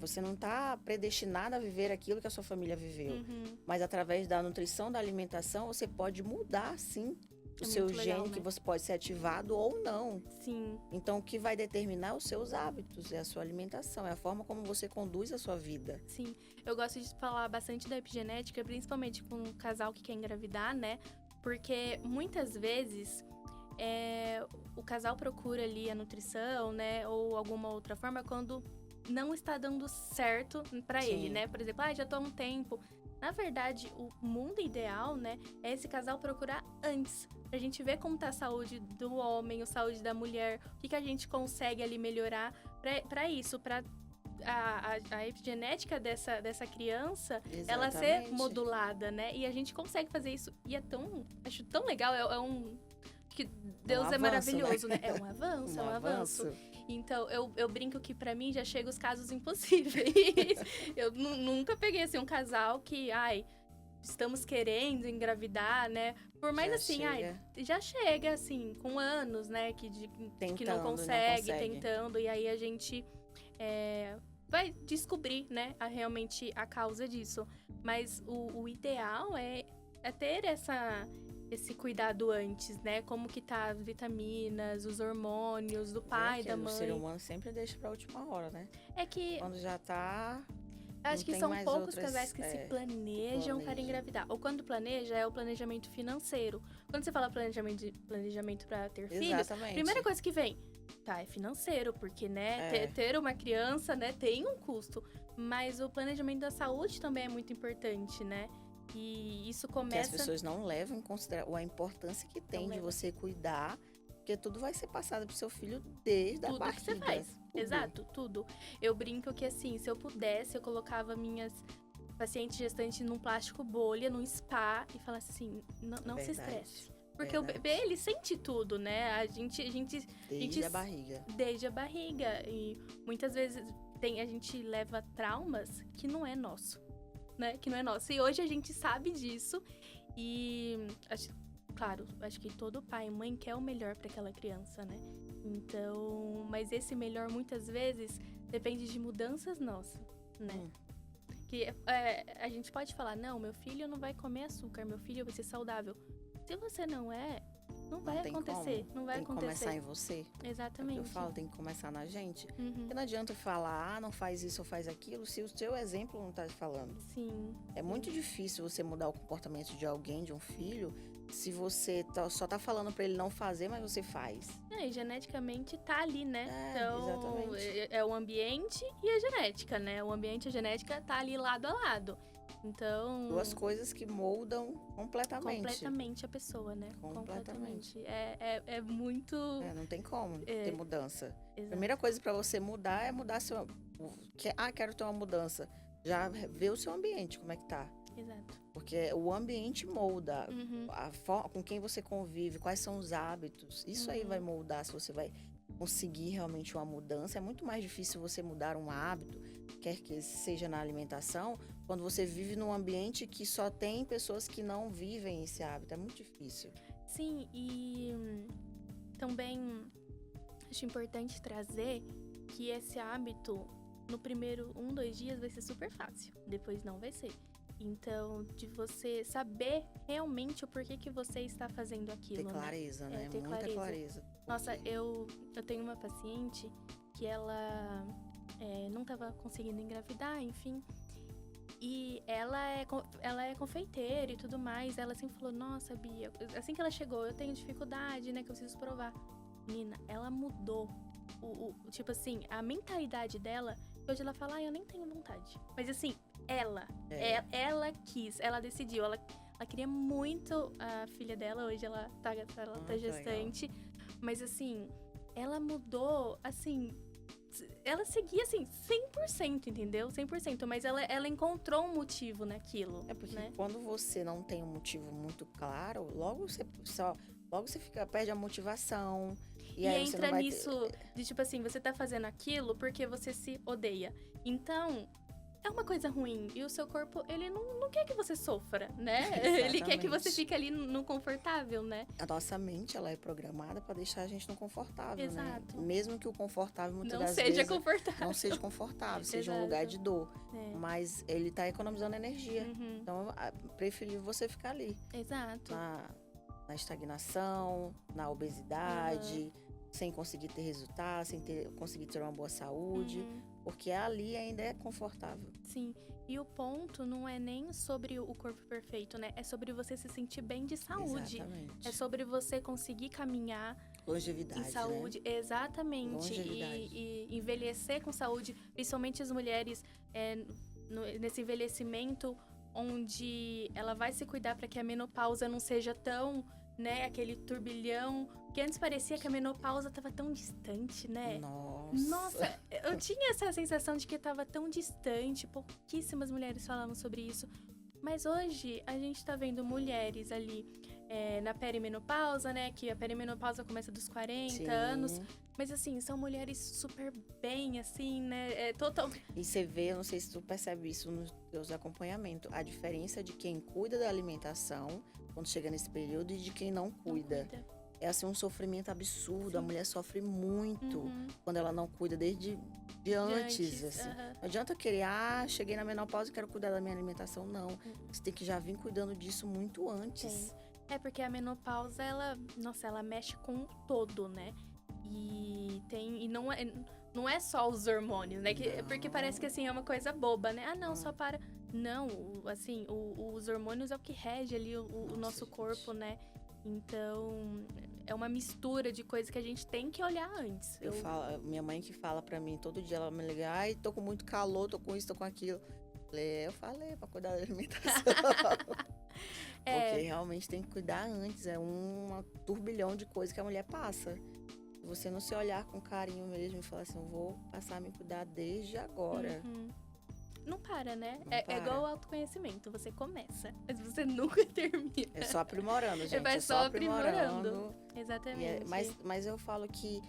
você não tá predestinado a viver aquilo que a sua família viveu. Mas através da nutrição, da alimentação, você pode mudar, sim, o seu gene, que você pode ser ativado ou não. Sim. Então, o que vai determinar os seus hábitos é a sua alimentação, é a forma como você conduz a sua vida. Sim. Eu gosto de falar bastante da epigenética, principalmente com um casal que quer engravidar, né? Porque muitas vezes o casal procura ali a nutrição, né? Ou alguma outra forma quando não está dando certo pra ele, né? Por exemplo, já tô há um tempo. Na verdade, o mundo ideal, né, é esse casal procurar antes. Pra gente ver como tá a saúde do homem, a saúde da mulher, o que a gente consegue ali melhorar pra isso, pra a epigenética dessa criança, Exatamente. ela ser modulada, né? E a gente consegue fazer isso. E acho tão legal, que Deus é maravilhoso, né? É um avanço, é um avanço. Então, eu brinco que pra mim já chega os casos impossíveis. Eu nunca peguei, assim, um casal que, estamos querendo engravidar, né? Por mais já assim, já chega, assim, com anos, né? Que não consegue, tentando. E aí a gente vai descobrir, né? Realmente a causa disso. Mas o ideal é ter esse cuidado antes, né? Como que tá as vitaminas, os hormônios do pai, da mãe. O ser humano sempre deixa pra última hora, né? É que... Quando já tá... Acho Não que tem são mais poucos outras, casais que se planejam para planejam. engravidar. Ou quando planeja, é o planejamento financeiro. Quando você fala planejamento para ter filhos, Exatamente. primeira coisa que vem, tá, é financeiro, porque, né, É. ter uma criança, né, tem um custo. Mas o planejamento da saúde também é muito importante, né? E isso Que as começa... pessoas não levam em consideração a importância que tem de leva. você cuidar, porque tudo vai ser passado pro seu filho desde a Tudo barriga. que você faz. Tudo. Exato, tudo. Eu brinco que, assim, se eu pudesse, eu colocava minhas pacientes gestantes num plástico bolha, num spa, e falasse assim, não se Verdade. estresse. Porque o bebê, ele sente tudo, né? A gente Desde a barriga. desde a barriga. E muitas vezes a gente leva traumas que não é nosso, né? Que não é nosso. E hoje a gente sabe disso. E, claro, acho que todo pai e mãe quer o melhor para aquela criança, né? Então, mas esse melhor muitas vezes depende de mudanças nossas, né? Que a gente pode falar, não, meu filho não vai comer açúcar, meu filho vai ser saudável. Se você não é, não vai acontecer, não vai acontecer. Tem que começar em você. Exatamente. Eu falo, tem que começar na gente. Uhum. Porque não adianta falar, não faz isso ou faz aquilo, se o seu exemplo não tá falando. Sim. É muito difícil você mudar o comportamento de alguém, de um filho, se você só tá falando pra ele não fazer, mas você faz. E geneticamente tá ali, né? Então, exatamente. É o ambiente e a genética, né? O ambiente e a genética tá ali lado a lado. Então... Duas coisas que moldam completamente. Completamente a pessoa, né? Completamente. É muito... não tem como ter mudança. Exato. Primeira coisa pra você mudar é mudar seu... quero ter uma mudança. Já vê o seu ambiente, como é que tá. Exato. Porque o ambiente molda Uhum. com quem você convive, quais são os hábitos. Isso aí vai moldar se você vai conseguir realmente uma mudança. É muito mais difícil você mudar um hábito, quer que seja na alimentação, quando você vive num ambiente que só tem pessoas que não vivem esse hábito. É muito difícil. Sim, e também acho importante trazer que esse hábito, no primeiro 2 dias, vai ser super fácil. Depois não vai ser. Então, de você saber realmente o porquê que você está fazendo aquilo, Ter clareza, né? Ter Muita clareza. Nossa, eu tenho uma paciente que ela não estava conseguindo engravidar, enfim. E ela é confeiteira e tudo mais. Ela sempre falou, nossa, Bia, assim que ela chegou, eu tenho dificuldade, né, que eu preciso provar. Menina, ela mudou tipo assim, a mentalidade dela. Hoje ela fala, eu nem tenho vontade. Mas assim, ela quis, ela decidiu, ela queria muito a filha dela, hoje ela tá gestante. Mas assim, ela mudou, assim, ela seguia assim, 100%, entendeu? 100%, mas ela encontrou um motivo naquilo. É porque né? quando você não tem um motivo muito claro, logo você perde a motivação. E aí entra nisso de tipo assim, você tá fazendo aquilo porque você se odeia. Então, é uma coisa ruim. E o seu corpo, ele não quer que você sofra, né? Ele quer que você fique ali no confortável, né? A nossa mente, ela é programada pra deixar a gente no confortável, Exato. né? Mesmo que o confortável muitas das vezes não seja confortável, seja um lugar de dor. Mas ele tá economizando energia. Uhum. Então, é preferível você ficar ali. Exato. Na estagnação, na obesidade, sem conseguir ter resultado, sem conseguir ter uma boa saúde, porque ali ainda é confortável. Sim, e o ponto não é nem sobre o corpo perfeito, né? É sobre você se sentir bem de saúde. Exatamente. É sobre você conseguir caminhar longevidade, em saúde. Né? Exatamente. Longevidade. E envelhecer com saúde, principalmente as mulheres nesse envelhecimento onde ela vai se cuidar para que a menopausa não seja tão, né, aquele turbilhão, que antes parecia que a menopausa tava tão distante, né? Nossa, eu tinha essa sensação de que tava tão distante, pouquíssimas mulheres falavam sobre isso. Mas hoje a gente tá vendo mulheres ali na perimenopausa, né? Que a perimenopausa começa dos 40 anos. Mas assim, são mulheres super bem, assim, né? Total... E você vê, eu não sei se tu percebe isso nos teus acompanhamentos, a diferença de quem cuida da alimentação quando chega nesse período e de quem não cuida. É assim um sofrimento absurdo. Sim. A mulher sofre muito quando ela não cuida desde antes assim. Não adianta eu querer, cheguei na menopausa e quero cuidar da minha alimentação, não. Você tem que já vir cuidando disso muito antes. Sim. Porque a menopausa, ela mexe com o todo, né? E não não é só os hormônios, né? Porque parece que, assim, é uma coisa boba, né? Ah, não, só para... Não, assim, os hormônios é o que rege ali o nosso corpo, né? Então, é uma mistura de coisas que a gente tem que olhar antes. Minha mãe que fala pra mim, todo dia ela me liga, ai, tô com muito calor, tô com isso, tô com aquilo. Eu falei pra cuidar da alimentação. Porque realmente tem que cuidar antes, é um turbilhão de coisas que a mulher passa. Se você não se olhar com carinho mesmo e falar assim, eu vou passar a me cuidar desde agora. Não para, né? Não É para. igual o autoconhecimento. Você começa, mas você nunca termina. É só aprimorando, gente. Você vai só aprimorando. E Exatamente. mas eu falo que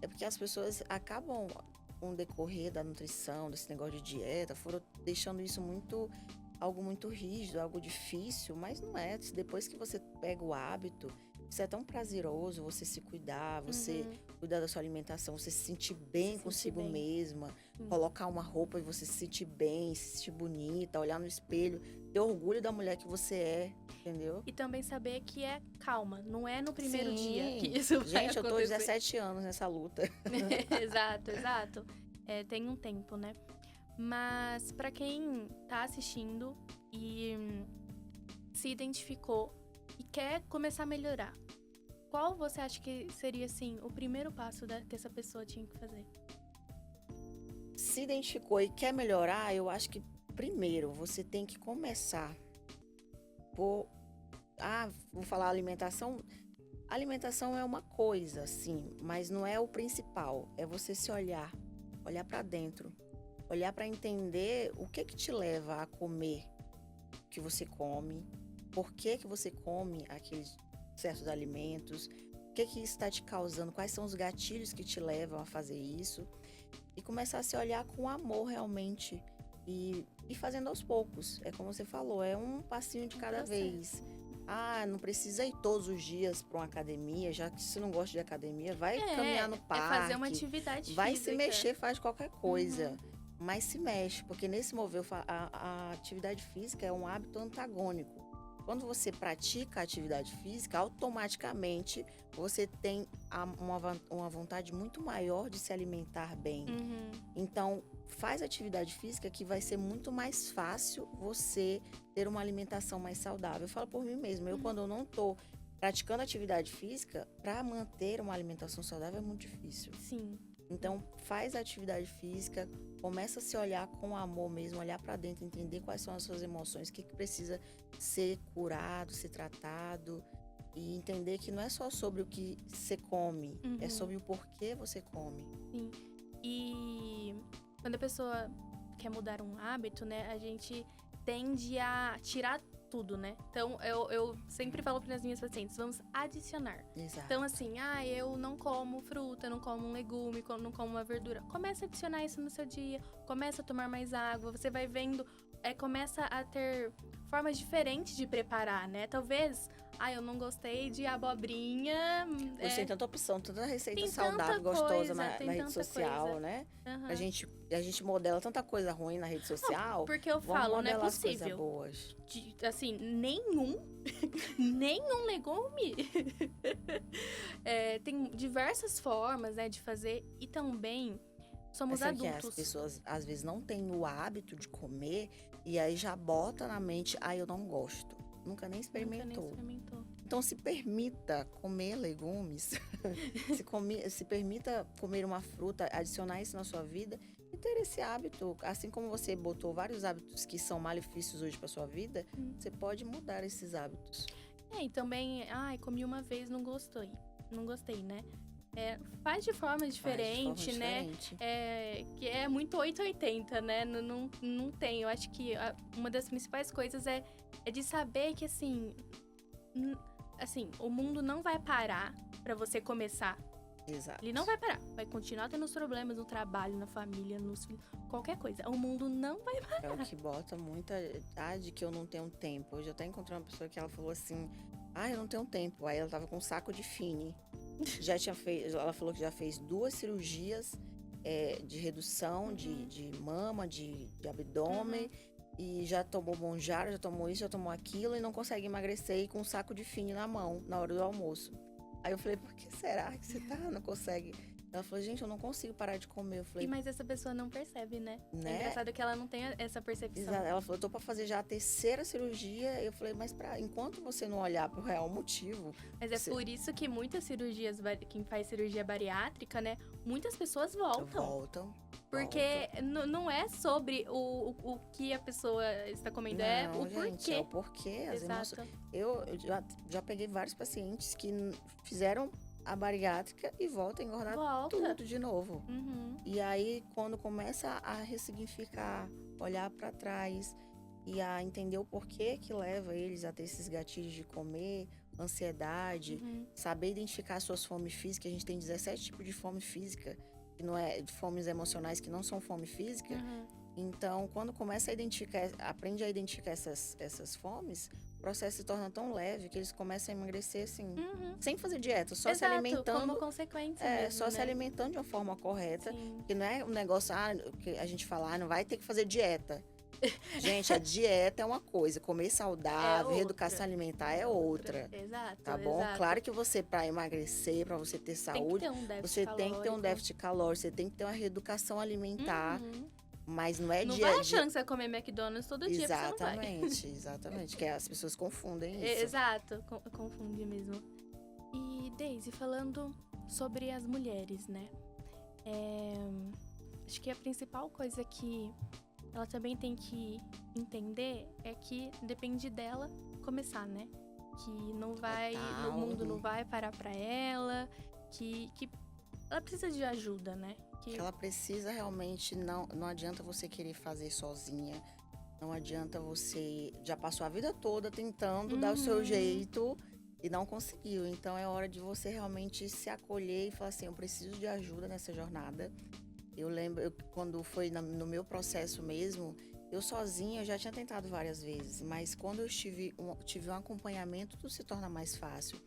é porque as pessoas acabam, com o decorrer da nutrição, desse negócio de dieta, foram deixando isso algo muito rígido, algo difícil, mas não é. Depois que você pega o hábito, isso é tão prazeroso, você se cuidar, você cuidar da sua alimentação, você se sentir bem consigo mesma, colocar uma roupa e você se sentir bem, se sentir bonita, olhar no espelho, ter orgulho da mulher que você é, entendeu? E também saber que é calma, não é no primeiro dia que isso vai Gente, acontecer. eu tô 17 anos nessa luta. Exato. Tem um tempo, né? Mas pra quem tá assistindo e se identificou e quer começar a melhorar, qual você acha que seria, assim, o primeiro passo que essa pessoa tinha que fazer? Se identificou e quer melhorar, eu acho que primeiro você tem que começar por... vou falar alimentação. Alimentação é uma coisa, sim, mas não é o principal. É você se olhar pra dentro. Olhar para entender o que te leva a comer o que você come, por que você come aqueles certos alimentos, o que isso está te causando, quais são os gatilhos que te levam a fazer isso, e começar a se olhar com amor realmente e fazendo aos poucos. É como você falou, é um passinho de cada vez. Não precisa ir todos os dias para uma academia, já que se não gosta de academia, vai caminhar no parque. É fazer uma atividade vai física. Se mexer, faz qualquer coisa. Mas se mexe, porque nesse mover, a atividade física é um hábito antagônico. Quando você pratica a atividade física, automaticamente você tem uma vontade muito maior de se alimentar bem. Então, faz atividade física que vai ser muito mais fácil você ter uma alimentação mais saudável. Eu falo por mim mesma, quando eu não estou praticando atividade física, para manter uma alimentação saudável é muito difícil. Sim. Então, faz a atividade física, começa a se olhar com amor mesmo, olhar para dentro, entender quais são as suas emoções, o que precisa ser curado, ser tratado, e entender que não é só sobre o que você come, é sobre o porquê você come. Sim. E quando a pessoa quer mudar um hábito, né, a gente tende a tirar tudo, né? Então, eu sempre falo para as minhas pacientes, vamos adicionar. Exato. Então, assim, eu não como fruta, eu não como um legume, não como uma verdura. Começa a adicionar isso no seu dia, começa a tomar mais água, você vai vendo, começa a ter formas diferentes de preparar, né? Talvez, eu não gostei de abobrinha. Hoje tem tanta opção, tanta receita tem saudável, tanta gostosa coisa, na rede social, né? A gente modela tanta coisa ruim na rede social. Porque eu falo, não é possível. Boas. Assim, nenhum legume. Tem diversas formas, né, de fazer. E também somos adultos. Que as pessoas, às vezes, não têm o hábito de comer e aí já bota na mente, eu não gosto. Nunca nem experimentou. Então, se permita comer legumes, se permita comer uma fruta, adicionar isso na sua vida e ter esse hábito. Assim como você botou vários hábitos que são malefícios hoje para sua vida, você pode mudar esses hábitos. E também, comi uma vez, não gostei, né? Faz de forma diferente, né? Que é muito 880, né? Não tem. Eu acho que uma das principais coisas é de saber que, assim, o mundo não vai parar pra você começar. Exato. Ele não vai parar. Vai continuar tendo os problemas no trabalho, na família, nos filhos, qualquer coisa. O mundo não vai parar. É o que bota muita de que eu não tenho tempo. Hoje eu até encontrei uma pessoa que ela falou assim, eu não tenho tempo. Aí ela tava com um saco de Fini. Ela falou que já fez 2 cirurgias de redução de mama, de abdômen, e já tomou Monjaro, já tomou isso, já tomou aquilo, e não consegue emagrecer, e com um saco de Fini na mão, na hora do almoço. Aí eu falei, por que será que você não consegue Ela falou, gente, eu não consigo parar de comer. Eu falei, Mas essa pessoa não percebe, né? né? É engraçado que ela não tem essa percepção. Ela falou, eu tô pra fazer já a terceira cirurgia. Eu falei, mas enquanto você não olhar pro real motivo... Mas é por isso que muitas cirurgias, quem faz cirurgia bariátrica, né? Muitas pessoas voltam. Porque não é sobre o que a pessoa está comendo, não, é o gente, porquê. É o porquê, as Exato. emoções. Eu já peguei vários pacientes que fizeram a bariátrica e voltam a engordar tudo de novo. Uhum. E aí, quando começa a ressignificar, olhar para trás e a entender o porquê que leva eles a ter esses gatilhos de comer, ansiedade, saber identificar suas fomes físicas. A gente tem 17 tipos de fome física, que não é de fomes emocionais que não são fome física. Então, quando começa a identificar, aprende a identificar essas fomes, o processo se torna tão leve que eles começam a emagrecer assim, sem fazer dieta, só se alimentando. Como consequência mesmo, só né? se alimentando de uma forma correta. Sim. Que não é um negócio, que a gente fala, não vai ter que fazer dieta. Gente, a dieta é uma coisa, comer saudável, reeducação alimentar é outra. Exato. Tá bom? Exato. Claro que você, para emagrecer, para você ter saúde, você tem que ter um déficit calórico, você tem que ter uma reeducação alimentar. Mas não é não dia vai achando que você vai comer McDonald's todo dia, exatamente, exatamente. Que as pessoas confundem isso. Exato, confunde mesmo. E, Daisy, falando sobre as mulheres, né? Acho que a principal coisa que ela também tem que entender é que depende dela começar, né? Que não vai, o mundo não vai parar pra ela, que ela precisa de ajuda, né? Que ela precisa realmente, não adianta você querer fazer sozinha, não adianta você, já passou a vida toda tentando dar o seu jeito e não conseguiu. Então é hora de você realmente se acolher e falar assim, eu preciso de ajuda nessa jornada. Eu lembro, quando foi no meu processo mesmo, eu sozinha eu já tinha tentado várias vezes, mas quando eu tive um acompanhamento, tudo se torna mais fácil.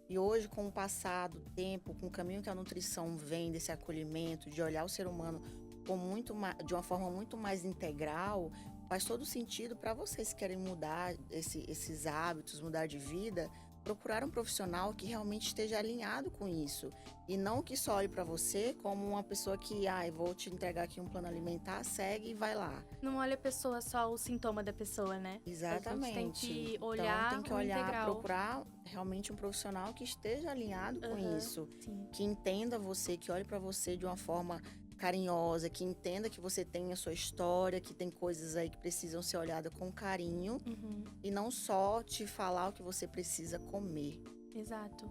E hoje, com o passar do tempo, com o caminho que a nutrição vem desse acolhimento, de olhar o ser humano de uma forma muito mais integral, faz todo sentido para vocês que querem mudar esses hábitos, mudar de vida, procurar um profissional que realmente esteja alinhado com isso. E não que só olhe para você como uma pessoa que, eu vou te entregar aqui um plano alimentar, segue e vai lá. Não olha a pessoa só o sintoma da pessoa, né? Exatamente. A gente tem que olhar, então, tem que olhar, integral. procurar realmente um profissional que esteja alinhado com isso. Sim. Que entenda você, que olhe para você de uma forma carinhosa, que entenda que você tem a sua história, que tem coisas aí que precisam ser olhadas com carinho e não só te falar o que você precisa comer. Exato.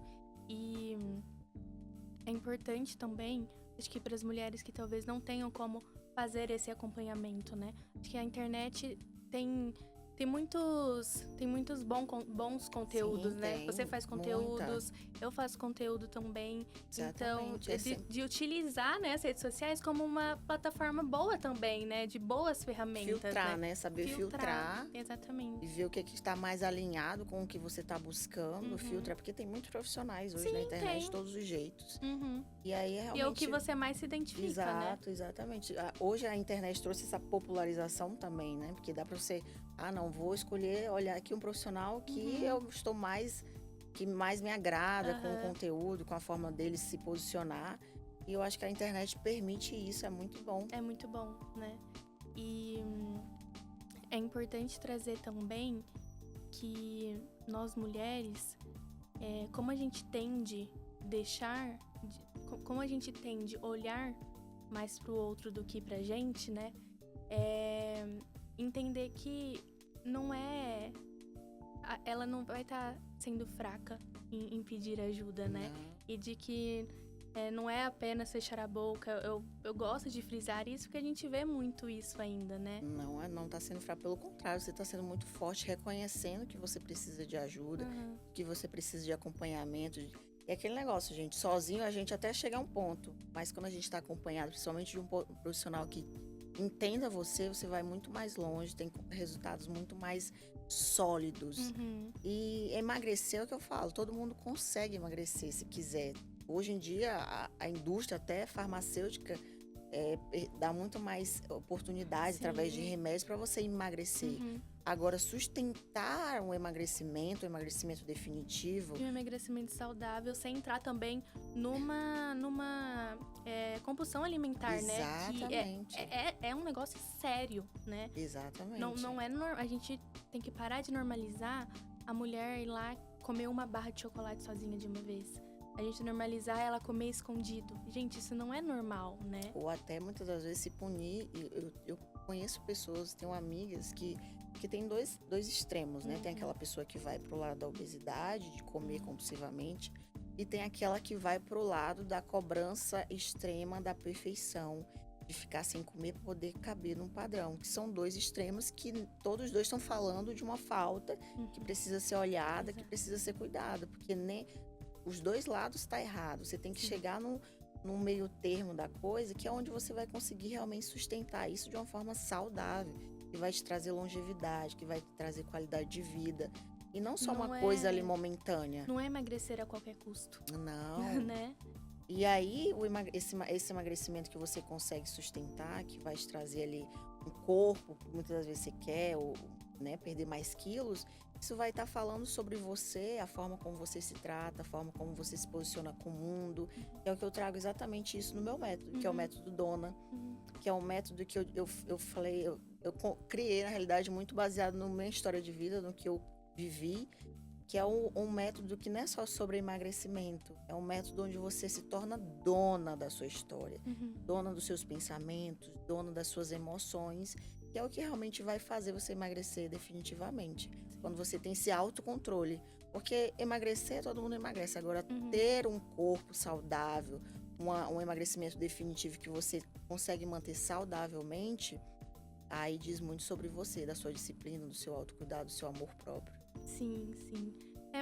E é importante também, acho que para as mulheres que talvez não tenham como fazer esse acompanhamento, né? Acho que a internet tem muitos bons conteúdos, Sim, né? Você faz conteúdos, eu faço conteúdo também. Exatamente, então, de utilizar, né, as redes sociais como uma plataforma boa também, né? De boas ferramentas. Filtrar, né? Saber filtrar. Exatamente. E ver o que está mais alinhado com o que você está buscando. Filtrar, porque tem muitos profissionais hoje na internet, de todos os jeitos. E aí, realmente... E é o que você mais se identifica, Exato, exatamente. Hoje a internet trouxe essa popularização também, né? Porque dá para você... não, vou escolher olhar aqui um profissional que eu estou que mais me agrada com o conteúdo, com a forma dele se posicionar. E eu acho que a internet permite isso, é muito bom. É muito bom, né? E é importante trazer também que nós mulheres, como a gente tende como a gente tende olhar mais pro outro do que pra gente, né? Entender que ela não vai estar sendo fraca em pedir ajuda, né? E de que não é apenas fechar a boca. Eu gosto de frisar isso porque a gente vê muito isso ainda, né? Não tá sendo fraca, pelo contrário, você tá sendo muito forte, reconhecendo que você precisa de ajuda, que você precisa de acompanhamento. E aquele negócio, gente, sozinho a gente até chega a um ponto, mas quando a gente tá acompanhado, principalmente de um profissional que entenda você vai muito mais longe, tem resultados muito mais sólidos. E emagrecer é o que eu falo, todo mundo consegue emagrecer se quiser. Hoje em dia, a indústria até farmacêutica dá muito mais oportunidades através de Sim. remédios para você emagrecer. Uhum. Agora, sustentar um emagrecimento definitivo, E um emagrecimento saudável, sem entrar também numa compulsão alimentar, né? Que exatamente, é um negócio sério, né? exatamente. Não é a gente tem que parar de normalizar a mulher ir lá comer uma barra de chocolate sozinha de uma vez. A gente normalizar ela comer escondido. Gente, isso não é normal, né? Ou até muitas das vezes se punir. Eu conheço pessoas, tenho amigas que tem dois extremos, né? Tem aquela pessoa que vai pro lado da obesidade, de comer compulsivamente, e tem aquela que vai pro lado da cobrança extrema da perfeição, de ficar sem comer para poder caber num padrão, que são dois extremos que todos dois estão falando de uma falta que precisa ser olhada, que precisa ser cuidada, porque nem os dois lados está errado. Você tem que chegar no meio termo da coisa, que é onde você vai conseguir realmente sustentar isso de uma forma saudável, que vai te trazer longevidade, que vai te trazer qualidade de vida. E não só uma coisa ali momentânea. Não é emagrecer a qualquer custo. Não. Né? E aí, esse emagrecimento que você consegue sustentar, que vai te trazer ali um corpo que muitas das vezes você quer, ou né, perder mais quilos, isso vai estar falando sobre você, a forma como você se trata, a forma como você se posiciona com o mundo. É o que eu trago exatamente isso no meu método, que é o método Dona, que é um método que eu falei, eu criei, na realidade, muito baseado na minha história de vida, no que eu vivi, que é um método que não é só sobre emagrecimento, é um método onde você se torna dona da sua história, dona dos seus pensamentos, dona das suas emoções, que é o que realmente vai fazer você emagrecer definitivamente. Quando você tem esse autocontrole. Porque emagrecer, todo mundo emagrece. Agora, ter um corpo saudável, um emagrecimento definitivo que você consegue manter saudavelmente, aí diz muito sobre você, da sua disciplina, do seu autocuidado, do seu amor próprio. Sim, sim.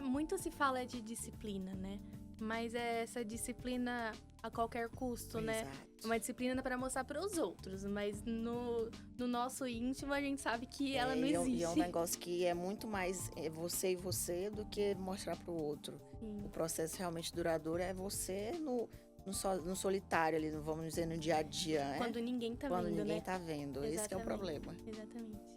Muito se fala de disciplina, né? Mas é essa disciplina a qualquer custo, né? Exato. Uma disciplina para mostrar para os outros, mas no nosso íntimo a gente sabe que ela não existe. E é um negócio que é muito mais você e você do que mostrar para o outro. Sim. O processo realmente duradouro é você no solitário ali, vamos dizer, no dia a dia, né? Quando ninguém tá Quando vendo, ninguém né? tá vendo. Exatamente. Esse que é o problema. Exatamente.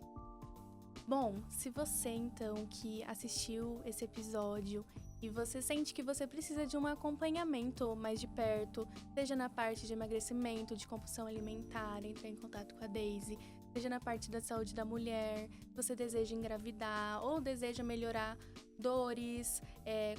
Bom, se você então que assistiu esse episódio e você sente que você precisa de um acompanhamento mais de perto, seja na parte de emagrecimento, de compulsão alimentar, entre em contato com a Daisy, seja na parte da saúde da mulher, você deseja engravidar ou deseja melhorar dores,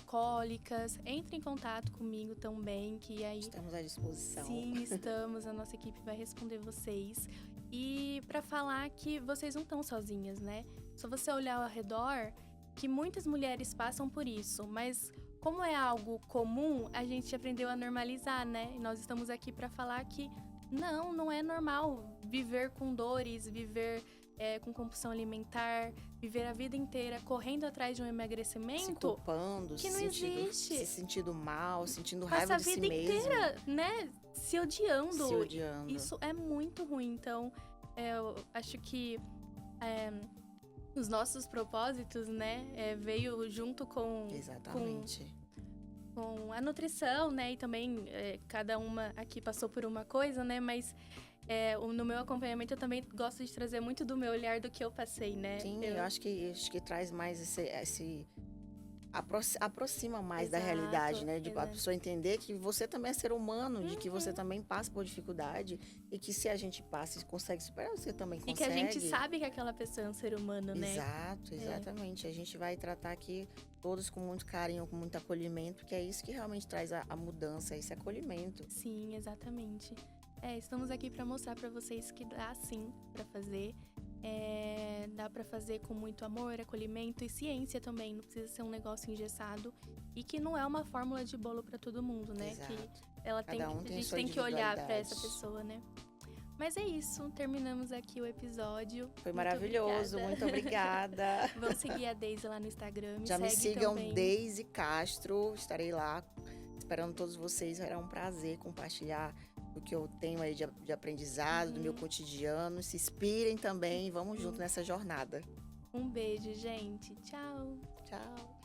cólicas, entre em contato comigo também, que aí... Estamos à disposição. Sim, estamos. A nossa equipe vai responder vocês. E para falar que vocês não estão sozinhas, né? Só você olhar ao redor que muitas mulheres passam por isso, mas como é algo comum, a gente aprendeu a normalizar, né? E nós estamos aqui para falar que não é normal viver com dores, viver com compulsão alimentar, viver a vida inteira correndo atrás de um emagrecimento. Se culpando, que não existe. Se sentindo mal, sentindo Passa raiva de si mesmo. a vida inteira, né? Se odiando. Se odiando. Isso é muito ruim. Então, eu acho que os nossos propósitos, né? Veio junto com... Exatamente. Com a nutrição, né? E também cada uma aqui passou por uma coisa, né? Mas no meu acompanhamento eu também gosto de trazer muito do meu olhar do que eu passei, né? Sim, eu acho que traz mais esse aproxima mais da Exato, realidade, né? De a exato. pessoa entender que você também é ser humano, de que você também passa por dificuldade e que se a gente passa e consegue superar, você também consegue. E que a gente sabe que aquela pessoa é um ser humano, né? Exato, exatamente. A gente vai tratar aqui todos com muito carinho, com muito acolhimento, porque é isso que realmente traz a mudança, esse acolhimento. Sim, exatamente. Estamos aqui para mostrar para vocês que dá sim para fazer. Dá para fazer com muito amor, acolhimento e ciência também. Não precisa ser um negócio engessado e que não é uma fórmula de bolo para todo mundo, né? Exato. Que ela tem, Cada um a tem gente sua tem que olhar para essa individualidade. pessoa, né? Mas é isso, terminamos aqui o episódio. Foi Muito maravilhoso, obrigada. muito obrigada. Vão seguir a Daisy lá no Instagram. Já me segue sigam, também. Daisy Castro, estarei lá esperando todos vocês. Será um prazer compartilhar o que eu tenho aí de aprendizado, do meu cotidiano. Se inspirem também, vamos junto nessa jornada. Um beijo, gente. Tchau. Tchau.